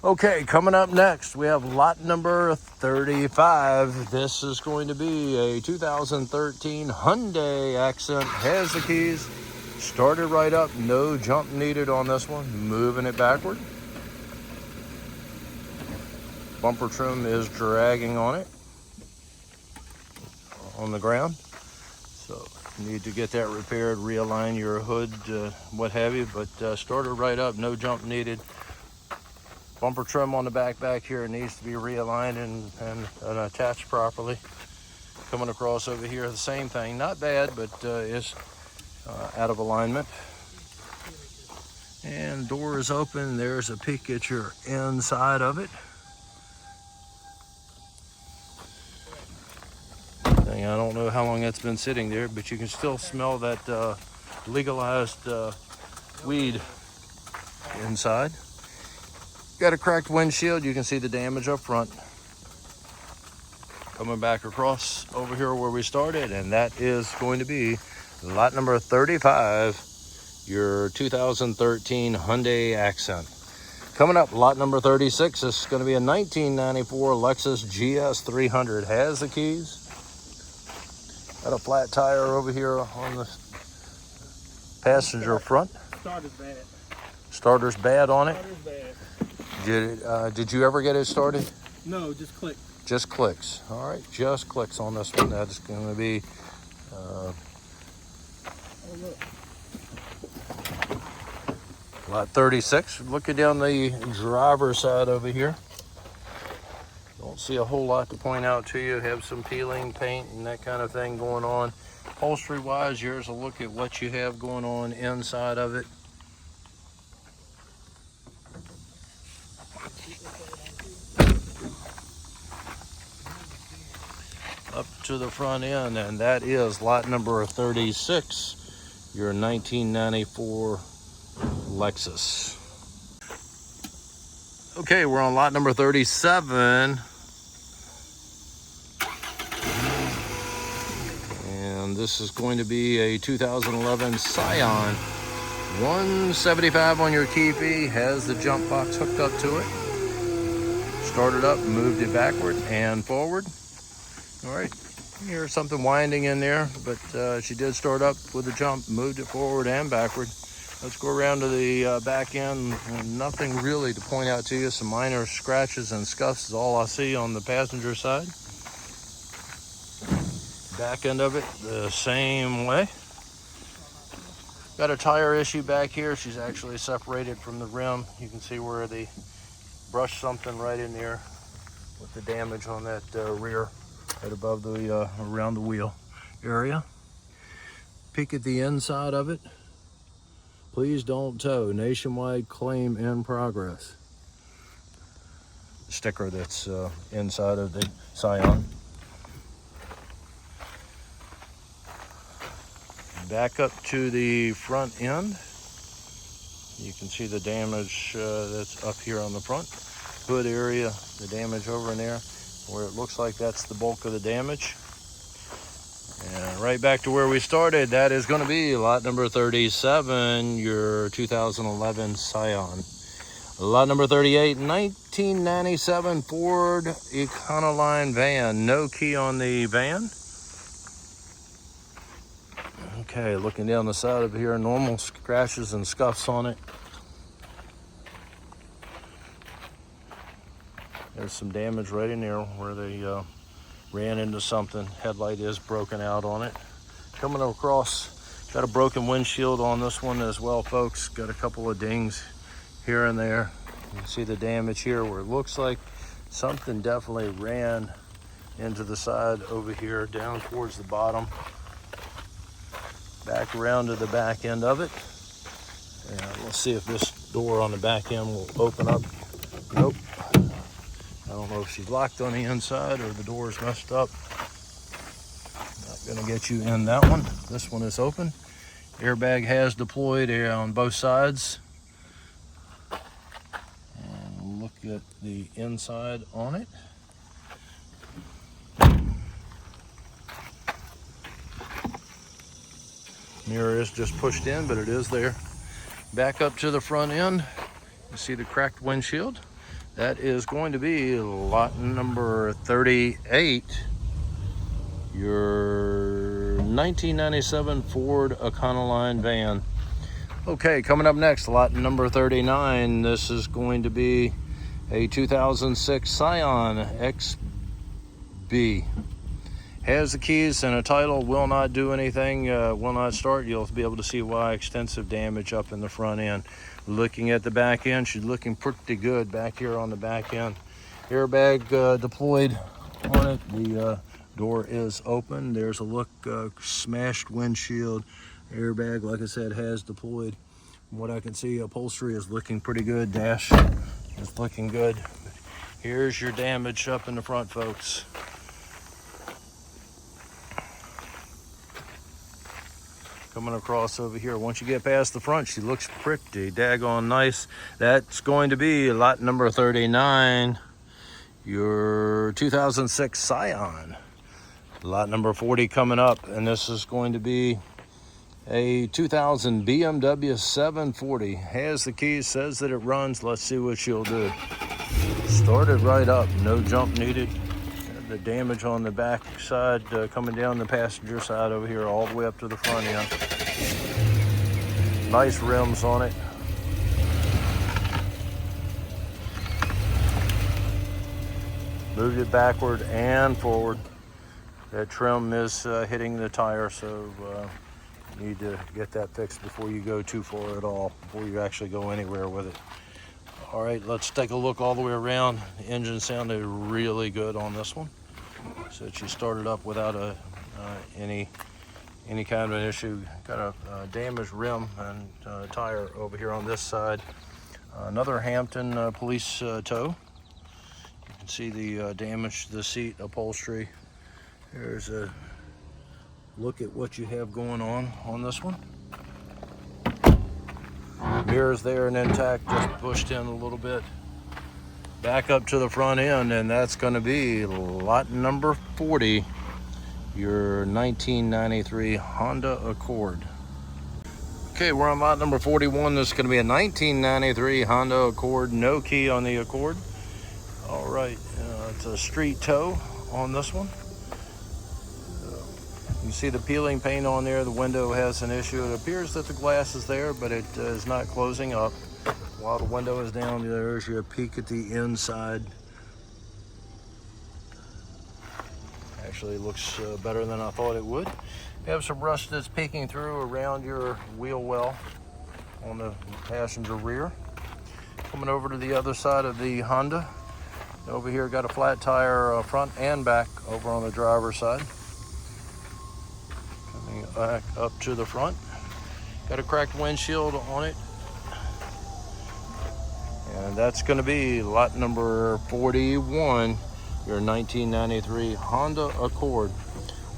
Okay, coming up next, we have lot number 35. This is going to be a 2013 Hyundai Accent. Has the keys, started right up, no jump needed on this one. Moving it backward. Bumper trim is dragging on it, on the ground. So you need to get that repaired, realign your hood, what have you, but started right up, no jump needed. Bumper trim on the back here needs to be realigned and attached properly. Coming across over here, the same thing. Not bad, but it's out of alignment. And door is open. There's a peek at your inside of it. I don't know how long that's been sitting there, but you can still smell that legalized weed inside. Got a cracked windshield. You can see the damage up front. Coming back across over here where we started, and that is going to be lot number 35, your 2013 Hyundai Accent. Coming up, lot number 36 is going to be a 1994 Lexus GS300. Has the keys. Got a flat tire over here on the passenger front. Starter's bad. Starter's bad on it. Starter's bad. Did you ever get it started? No, just click. Just clicks. All right, just clicks on this one. That's going to be lot 36. Looking down the driver's side over here. Don't see a whole lot to point out to you. Have some peeling, paint, and that kind of thing going on. Upholstery wise, here's a look at what you have going on inside of it. Up to the front end, and that is lot number 36, your 1994 Lexus. Okay, we're on lot number 37. And this is going to be a 2011 Scion. 175 on your key fee, has the jump box hooked up to it. Started up, moved it backward and forward. All right, here's something winding in there, but she did start up with the jump, moved it forward and backward. Let's go around to the back end. Nothing really to point out to you. Some minor scratches and scuffs is all I see on the passenger side. Back end of it, the same way. Got a tire issue back here. She's actually separated from the rim. You can see where they brushed something right in there with the damage on that rear. Right above the around the wheel area. Peek at the inside of it. Please don't tow. Nationwide claim in progress. Sticker that's inside of the Scion. Back up to the front end. You can see the damage that's up here on the front. Hood area, the damage over in there, where it looks like that's the bulk of the damage. And right back to where we started, that is going to be lot number 37, your 2011 Scion. Lot number 38, 1997 Ford Econoline van. No key on the van. Okay, looking down the side of here, normal scratches and scuffs on it. There's some damage right in there where they ran into something. Headlight is broken out on it. Coming across, got a broken windshield on this one as well, folks. Got a couple of dings here and there. You can see the damage here where it looks like something definitely ran into the side over here, down towards the bottom. Back around to the back end of it. And let's see if this door on the back end will open up. Nope. I don't know if she's locked on the inside or the door is messed up. Not gonna get you in that one. This one is open. Airbag has deployed on both sides. And look at the inside on it. Mirror is just pushed in, but it is there. Back up to the front end. You see the cracked windshield. That is going to be lot number 38, your 1997 Ford Econoline van. Okay, coming up next, lot number 39. This is going to be a 2006 Scion XB. Has the keys and a title, will not do anything, will not start. You'll be able to see why. Extensive damage up in the front end. Looking at the back end, she's looking pretty good back here on the back end. Airbag deployed on it. The door is open. There's a look, smashed windshield, Airbag, like I said, has deployed. From what I can see, upholstery is looking pretty good. Dash is looking good. Here's your damage up in the front, folks. Coming across over here. Once you get past the front, she looks pretty daggone nice. That's going to be lot number 39, your 2006 Scion. Lot number 40 coming up, and this is going to be a 2000 BMW 740. Has the keys, says that it runs. Let's see what she'll do. Started right up, no jump needed. The damage on the back side coming down the passenger side over here all the way up to the front end. Nice rims on it. Moved it backward and forward. That trim is hitting the tire, so you need to get that fixed before you go too far at all, before you actually go anywhere with it. All right, let's take a look all the way around. The engine sounded really good on this one. So she started up without any kind of an issue. Got a damaged rim and tire over here on this side. Another Hampton police tow. You can see the damage to the seat upholstery. Here's a look at what you have going on this one. Mirrors there and intact, just pushed in a little bit. Back up to the front end, and that's going to be lot number 40, your 1993 Honda Accord. Okay, we're on lot number 41. This is going to be a 1993 Honda Accord, no key on the Accord. All right, it's a street tow on this one. You can see the peeling paint on there. The window has an issue. It appears that the glass is there, but it is not closing up. While the window is down, there's your peek at the inside. Actually looks better than I thought it would. You have some rust that's peeking through around your wheel well on the passenger rear. Coming over to the other side of the Honda. Over here, got a flat tire front and back over on the driver's side. Coming back up to the front. Got a cracked windshield on it. And that's going to be lot number 41, your 1993 Honda Accord.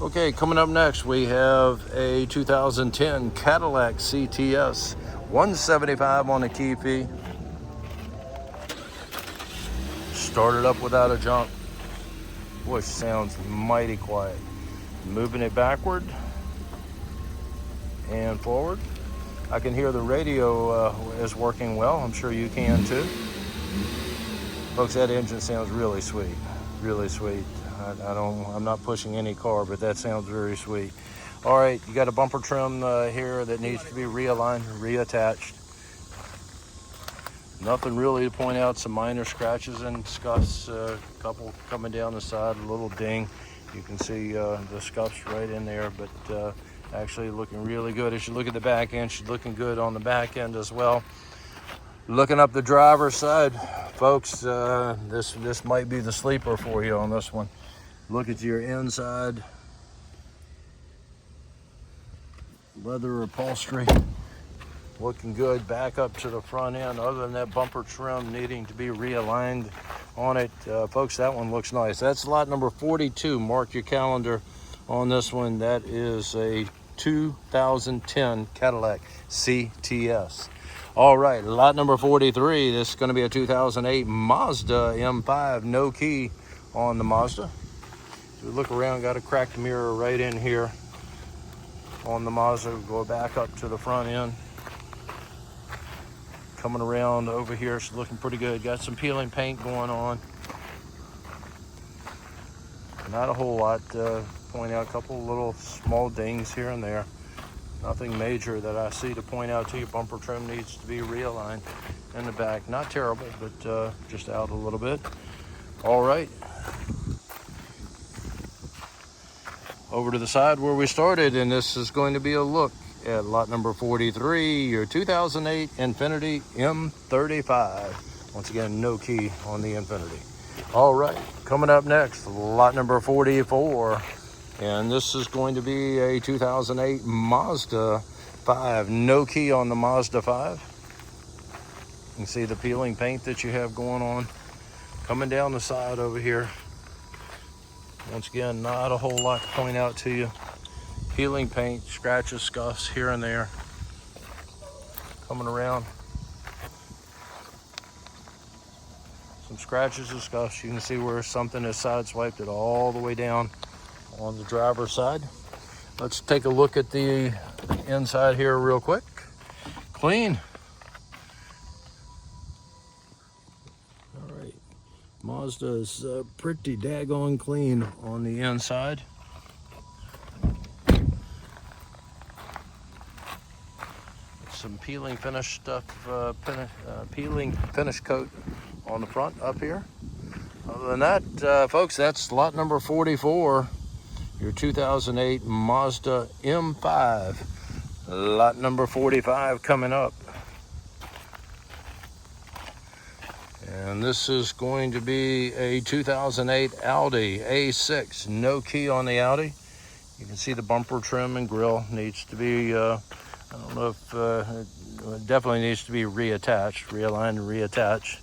Okay, coming up next, we have a 2010 Cadillac CTS, 175 on the key fee. Started up without a jump, which sounds mighty quiet. Moving it backward and forward. I can hear the radio is working well. I'm sure you can too. Folks, that engine sounds really sweet, really sweet. I'm not pushing any car, but that sounds very sweet. All right, you got a bumper trim here that needs to be realigned, reattached. Nothing really to point out. Some minor scratches and scuffs, a couple coming down the side, a little ding. You can see the scuffs right in there, but actually looking really good. As you look at the back end, she's looking good on the back end as well. Looking up the driver's side, folks, this might be the sleeper for you on this one. Look at your inside. Leather upholstery, looking good. Back up to the front end, other than that bumper trim needing to be realigned on it. Folks, that one looks nice. That's lot number 42. Mark your calendar on this one. That is a 2010 Cadillac CTS. All right, lot number 43. This is going to be a 2008 Mazda M5, no key on the Mazda. So we look around, got a cracked mirror right in here on the Mazda. Go back up to the front end. Coming around over here, it's looking pretty good. Got some peeling paint going on. Not a whole lot. Point out a couple little small dings here and there. Nothing major that I see to point out to you. Bumper trim needs to be realigned in the back. Not terrible, but just out a little bit. All right. Over to the side where we started, and this is going to be a look at lot number 43, your 2008 Infiniti M35. Once again, no key on the Infiniti. All right, coming up next, lot number 44. And this is going to be a 2008 Mazda 5. No key on the Mazda 5. You can see the peeling paint that you have going on. Coming down the side over here. Once again, not a whole lot to point out to you. Peeling paint, scratches, scuffs here and there. Coming around. Some scratches and scuffs. You can see where something has sideswiped it all the way down on the driver's side. Let's take a look at the inside here real quick. Clean. All right. Mazda is pretty daggone clean on the inside. Some peeling finish stuff, peeling finish coat on the front up here. Other than that, folks, that's lot number 44, your 2008 Mazda M5. Lot number 45 coming up. And this is going to be a 2008 Audi A6. No key on the Audi. You can see the bumper trim and grille needs to be, I don't know if, it definitely needs to be reattached, realigned and reattached.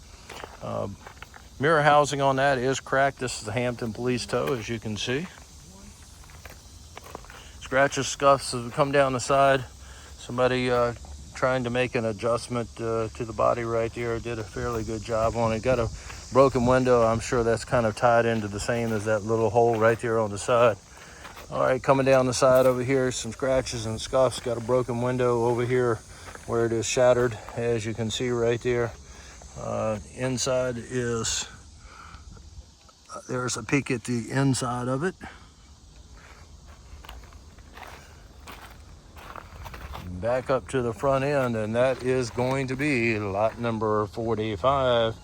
Mirror housing on that is cracked. This is the Hampton police tow, as you can see. Scratches, scuffs have come down the side. Somebody trying to make an adjustment to the body right there did a fairly good job on it. Got a broken window. I'm sure that's kind of tied into the same as that little hole right there on the side. All right, coming down the side over here, some scratches and scuffs. Got a broken window over here where it is shattered, as you can see right there. Inside is, there's a peek at the inside of it. Back up to the front end, and that is going to be lot number 45,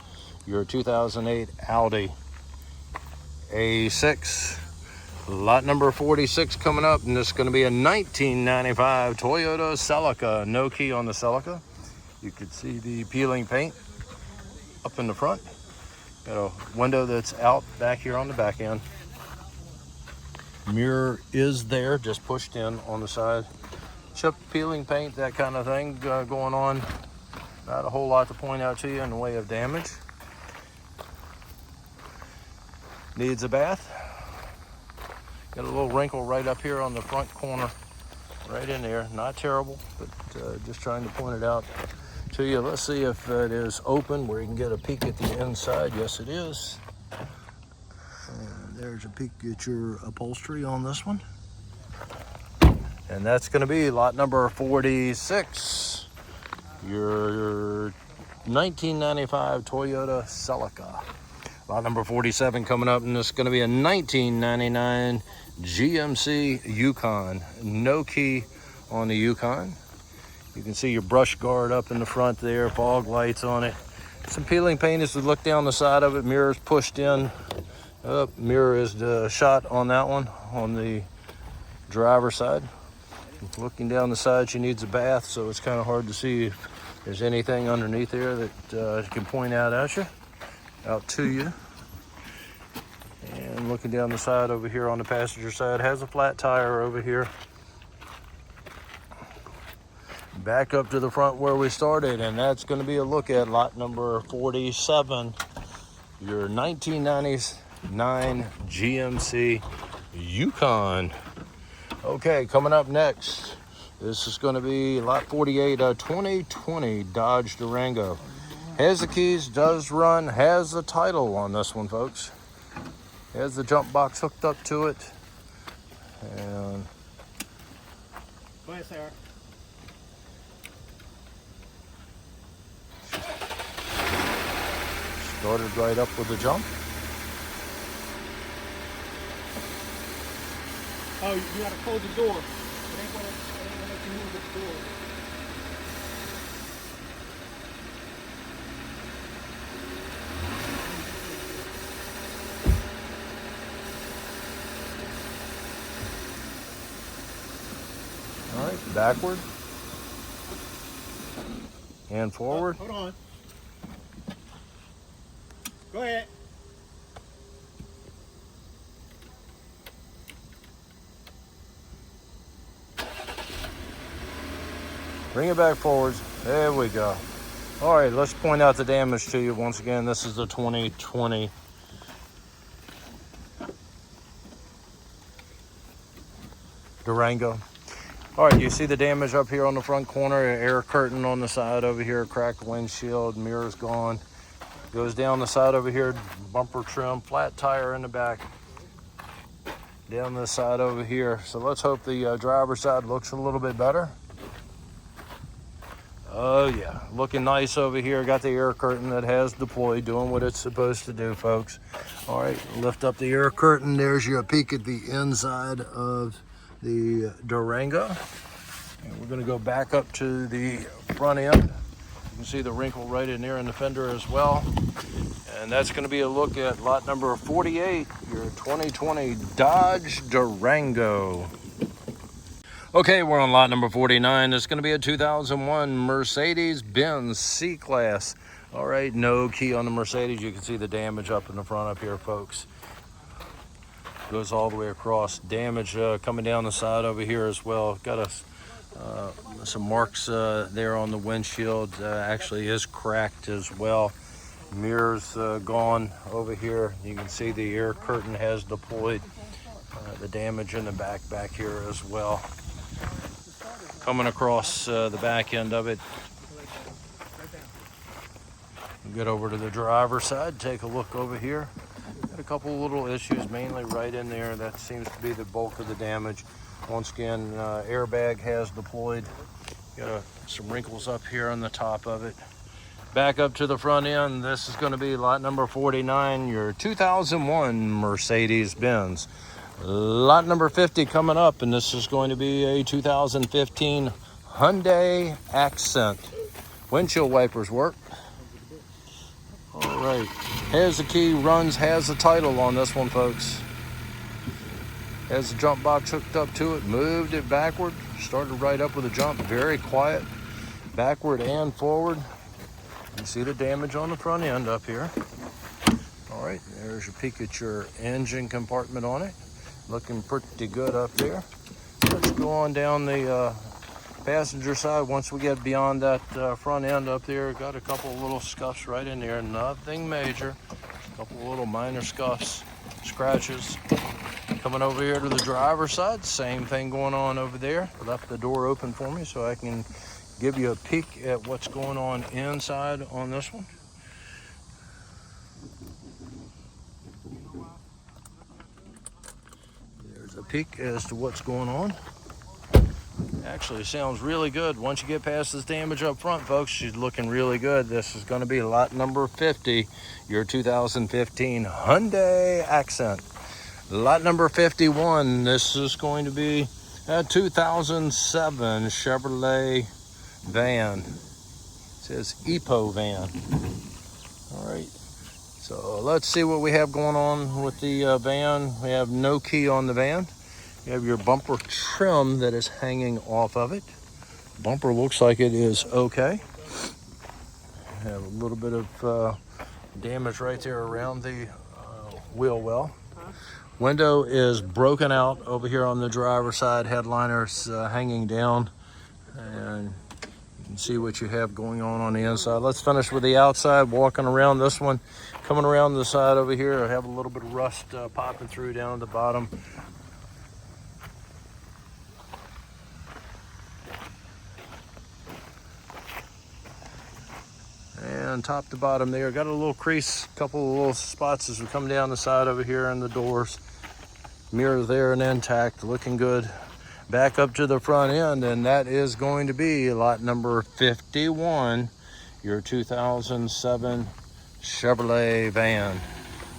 your 2008 Audi A6. Lot number 46 coming up, and this is going to be a 1995 Toyota Celica. No key on the Celica. You can see the peeling paint up in the front. Got a window that's out back here on the back end. Mirror is there, just pushed in on the side. Chipped peeling paint, that kind of thing going on. Not a whole lot to point out to you in the way of damage. Needs a bath. Got a little wrinkle right up here on the front corner, right in there. Not terrible, but just trying to point it out to you. Let's see if it is open where you can get a peek at the inside. Yes, it is. And there's a peek at your upholstery on this one. And that's going to be lot number 46, your 1995 Toyota Celica. Lot number 47 coming up, and this is going to be a 1999 GMC Yukon. No key on the Yukon. You can see your brush guard up in the front there, fog lights on it. Some peeling paint as we look down the side of it. Mirrors pushed in. Mirror is the shot on that one, on the driver's side. Looking down the side, she needs a bath, so it's kind of hard to see if there's anything underneath there that can point out to you. And looking down the side over here on the passenger side, has a flat tire over here. Back up to the front where we started, and that's going to be a look at lot number 47, your 1999 GMC Yukon. Okay, coming up next, this is going to be lot 48, a 2020 Dodge Durango. Has the keys, does run, has the title on this one, folks. Has the jump box hooked up to it. And go ahead, Sarah. Started right up with the jump. Oh, you gotta close the door. It ain't gonna let you move the door. All right, backward and forward. Hold on. Go ahead. Bring it back forwards. There we go. All right, let's point out the damage to you. Once again, this is the 2020 Durango. All right, you see the damage up here on the front corner, air curtain on the side over here, cracked windshield, mirror's gone. Goes down the side over here, bumper trim, flat tire in the back. Down this side over here. So let's hope the driver's side looks a little bit better. Oh yeah, looking nice over here. Got the air curtain that has deployed, doing what it's supposed to do, folks. All right, lift up the air curtain. There's your peek at the inside of the Durango. And we're gonna go back up to the front end. You can see the wrinkle right in there in the fender as well. And that's gonna be a look at lot number 48, your 2020 Dodge Durango. Okay, we're on lot number 49. It's going to be a 2001 Mercedes-Benz C-Class. All right, no key on the Mercedes. You can see the damage up in the front up here, folks. Goes all the way across. Damage coming down the side over here as well. Got some marks there on the windshield. Actually is cracked as well. Mirrors gone over here. You can see the air curtain has deployed. The damage in the back here as well. Coming across the back end of it. Get over to the driver's side, take a look over here. Got a couple little issues, mainly right in there. That seems to be the bulk of the damage. Once again, airbag has deployed. Got some wrinkles up here on the top of it. Back up to the front end. This is going to be lot number 49, your 2001 Mercedes-Benz. Lot number 50 coming up, and this is going to be a 2015 Hyundai Accent. Windshield wipers work. All right, has the key, runs, has the title on this one, folks. Has the jump box hooked up to it, moved it backward, started right up with a jump, very quiet, backward and forward. You see the damage on the front end up here. All right, there's your peek at your engine compartment on it. Looking pretty good up there. Let's go on down the passenger side. Once we get beyond that front end up there, got a couple of little scuffs right in there. Nothing major. A couple of little minor scuffs, scratches. Coming over here to the driver's side, same thing going on over there. Left the door open for me so I can give you a peek at what's going on inside on this one. A peek as to what's going on. Actually, it sounds really good. Once you get past this damage up front, folks, she's looking really good. This is going to be lot number 50, your 2015 Hyundai Accent. Lot number 51, this is going to be a 2007 Chevrolet van. It says EPO van. All right. So let's see what we have going on with the van. We have no key on the van. You have your bumper trim that is hanging off of it. Bumper looks like it is okay. Have a little bit of damage right there around the wheel well. Window is broken out over here on the driver's side. Headliner's hanging down. And you can see what you have going on the inside. Let's finish with the outside, walking around this one. Coming around the side over here, I have a little bit of rust popping through down at the bottom. And top to bottom there, got a little crease, couple of little spots as we come down the side over here in the doors. Mirror there and intact, looking good. Back up to the front end, and that is going to be lot number 51, your 2007 Chevrolet van.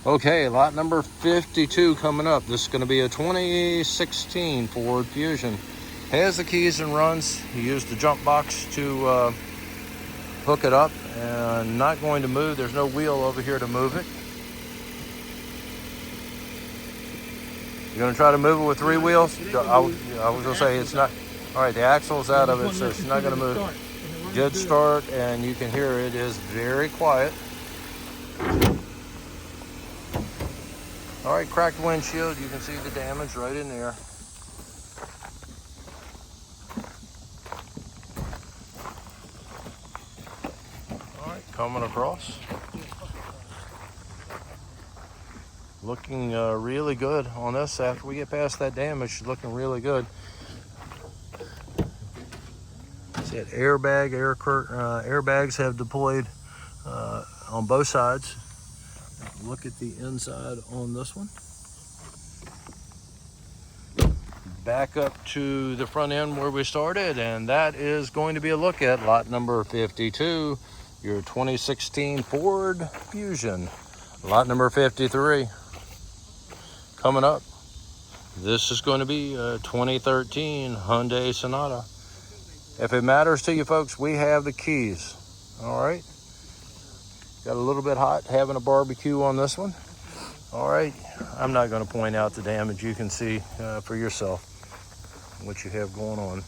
Okay, lot number 52 coming up. This is going to be a 2016 Ford Fusion. Has the keys and runs. You use the jump box to hook it up, and not going to move. There's no wheel over here to move it. You're going to try to move it with three wheels? I was going to say it's not. All right, the axle's out of it, so it's not going to move. Good start, and you can hear it is very quiet. All right, cracked windshield. You can see the damage right in there. coming across. Looking really good on this. After we get past that damage, it's looking really good. See that airbags have deployed on both sides. Look at the inside on this one. Back up to the front end where we started, and that is going to be a look at lot number 52, your 2016 Ford Fusion. Lot number 53. Coming up, this is going to be a 2013 Hyundai Sonata. If it matters to you folks, we have the keys. All right. Got a little bit hot having a barbecue on this one. All right. I'm not going to point out the damage. You can see for yourself what you have going on.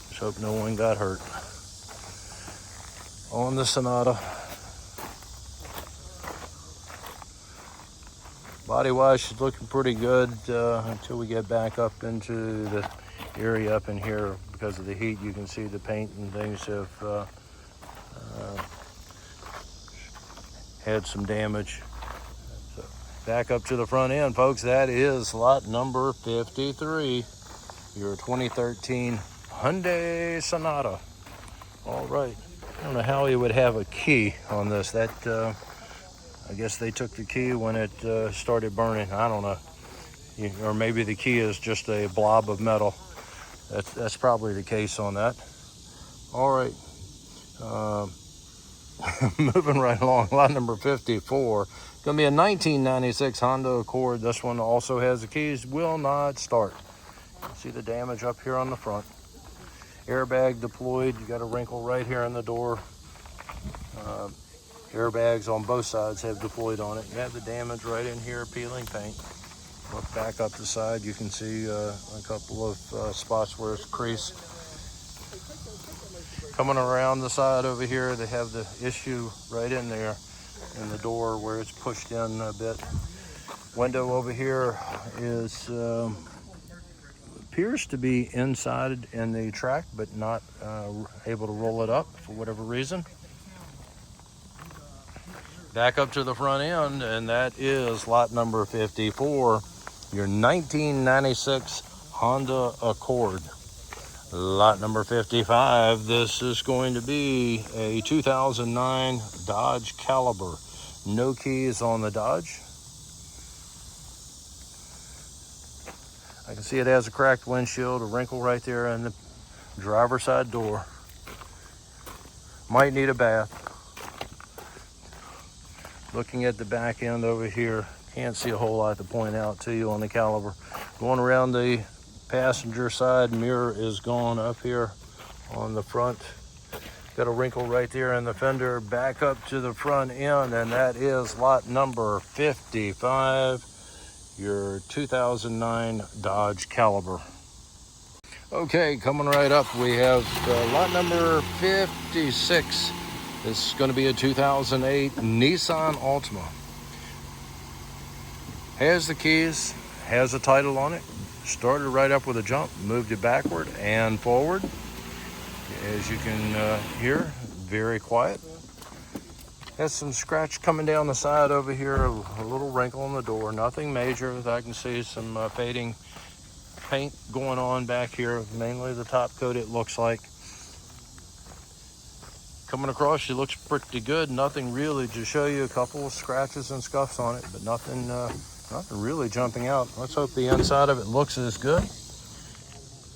Just hope no one got hurt on the Sonata. Body wise, she's looking pretty good until we get back up into the area up in here. Because of the heat, you can see the paint and things have had some damage. So back up to the front end, folks. That is lot number 53, your 2013 Hyundai Sonata. All right. I don't know how he would have a key on this. That I guess they took the key when it started burning. I don't know. Or maybe the key is just a blob of metal. That's probably the case on that. All right. Moving right along. Lot number 54. Going to be a 1996 Honda Accord. This one also has the keys. Will not start. See the damage up here on the front. Airbag deployed. You got a wrinkle right here in the door. Airbags on both sides have deployed on it. You have the damage right in here, peeling paint. Look back up the side, you can see a couple of spots where it's creased. Coming around the side over here, they have the issue right in there in the door where it's pushed in a bit. Window over here is appears to be inside in the track, but not able to roll it up for whatever reason. Back up to the front end, and that is lot number 54, your 1996 Honda Accord. Lot number 55, this is going to be a 2009 Dodge Caliber. No keys on the Dodge. I can see it has a cracked windshield, a wrinkle right there in the driver's side door. Might need a bath. Looking at the back end over here, can't see a whole lot to point out to you on the Caliber. Going around the passenger side, mirror is gone up here on the front. Got a wrinkle right there in the fender. Back up to the front end, and that is lot number 55, your 2009 Dodge Caliber. Okay, coming right up, we have lot number 56. This is going to be a 2008 Nissan Altima. Has the keys, has a title on it. Started right up with a jump, moved it backward and forward. As you can hear, very quiet. Has some scratch coming down the side over here, a little wrinkle in the door. Nothing major. I can see some fading paint going on back here, mainly the top coat it looks like. Coming across, she looks pretty good. Nothing really to show you. A couple of scratches and scuffs on it, but nothing really jumping out. Let's hope the inside of it looks as good.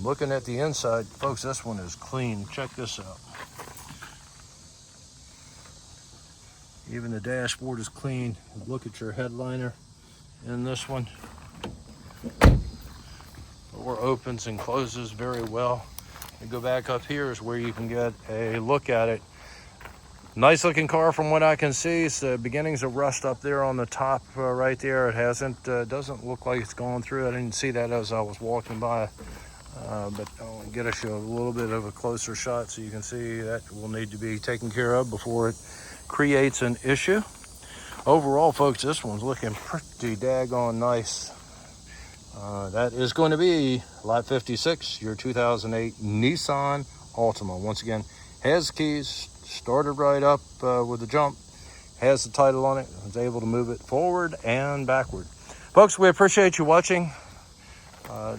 Looking at the inside, folks, this one is clean. Check this out. Even the dashboard is clean. Look at your headliner in this one. Door opens and closes very well. And go back up here is where you can get a look at it. Nice looking car from what I can see. It's the beginnings of rust up there on the top right there. It doesn't look like it's gone through. I didn't see that as I was walking by. But I'll get us a little bit of a closer shot so you can see that will need to be taken care of before it creates an issue. Overall, folks, this one's looking pretty daggone nice. That is going to be lot 56, your 2008 Nissan Altima. Once again, has keys, started right up with the jump, has the title on it, was able to move it forward and backward. Folks, we appreciate you watching.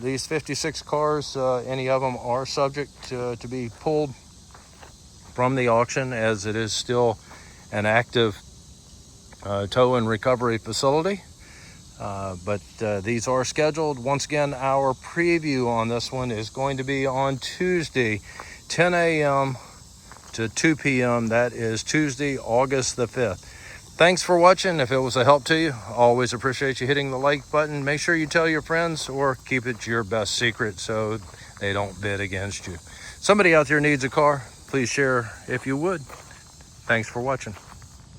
These 56 cars, any of them are subject to be pulled from the auction, as it is still an active tow and recovery facility. But these are scheduled. Once again, our preview on this one is going to be on Tuesday, 10 a.m. to 2 p.m. That is Tuesday, August the 5th. Thanks for watching. If it was a help to you, always appreciate you hitting the like button. Make sure you tell your friends, or keep it your best secret so they don't bid against you. Somebody out there needs a car. Please share if you would. Thanks for watching.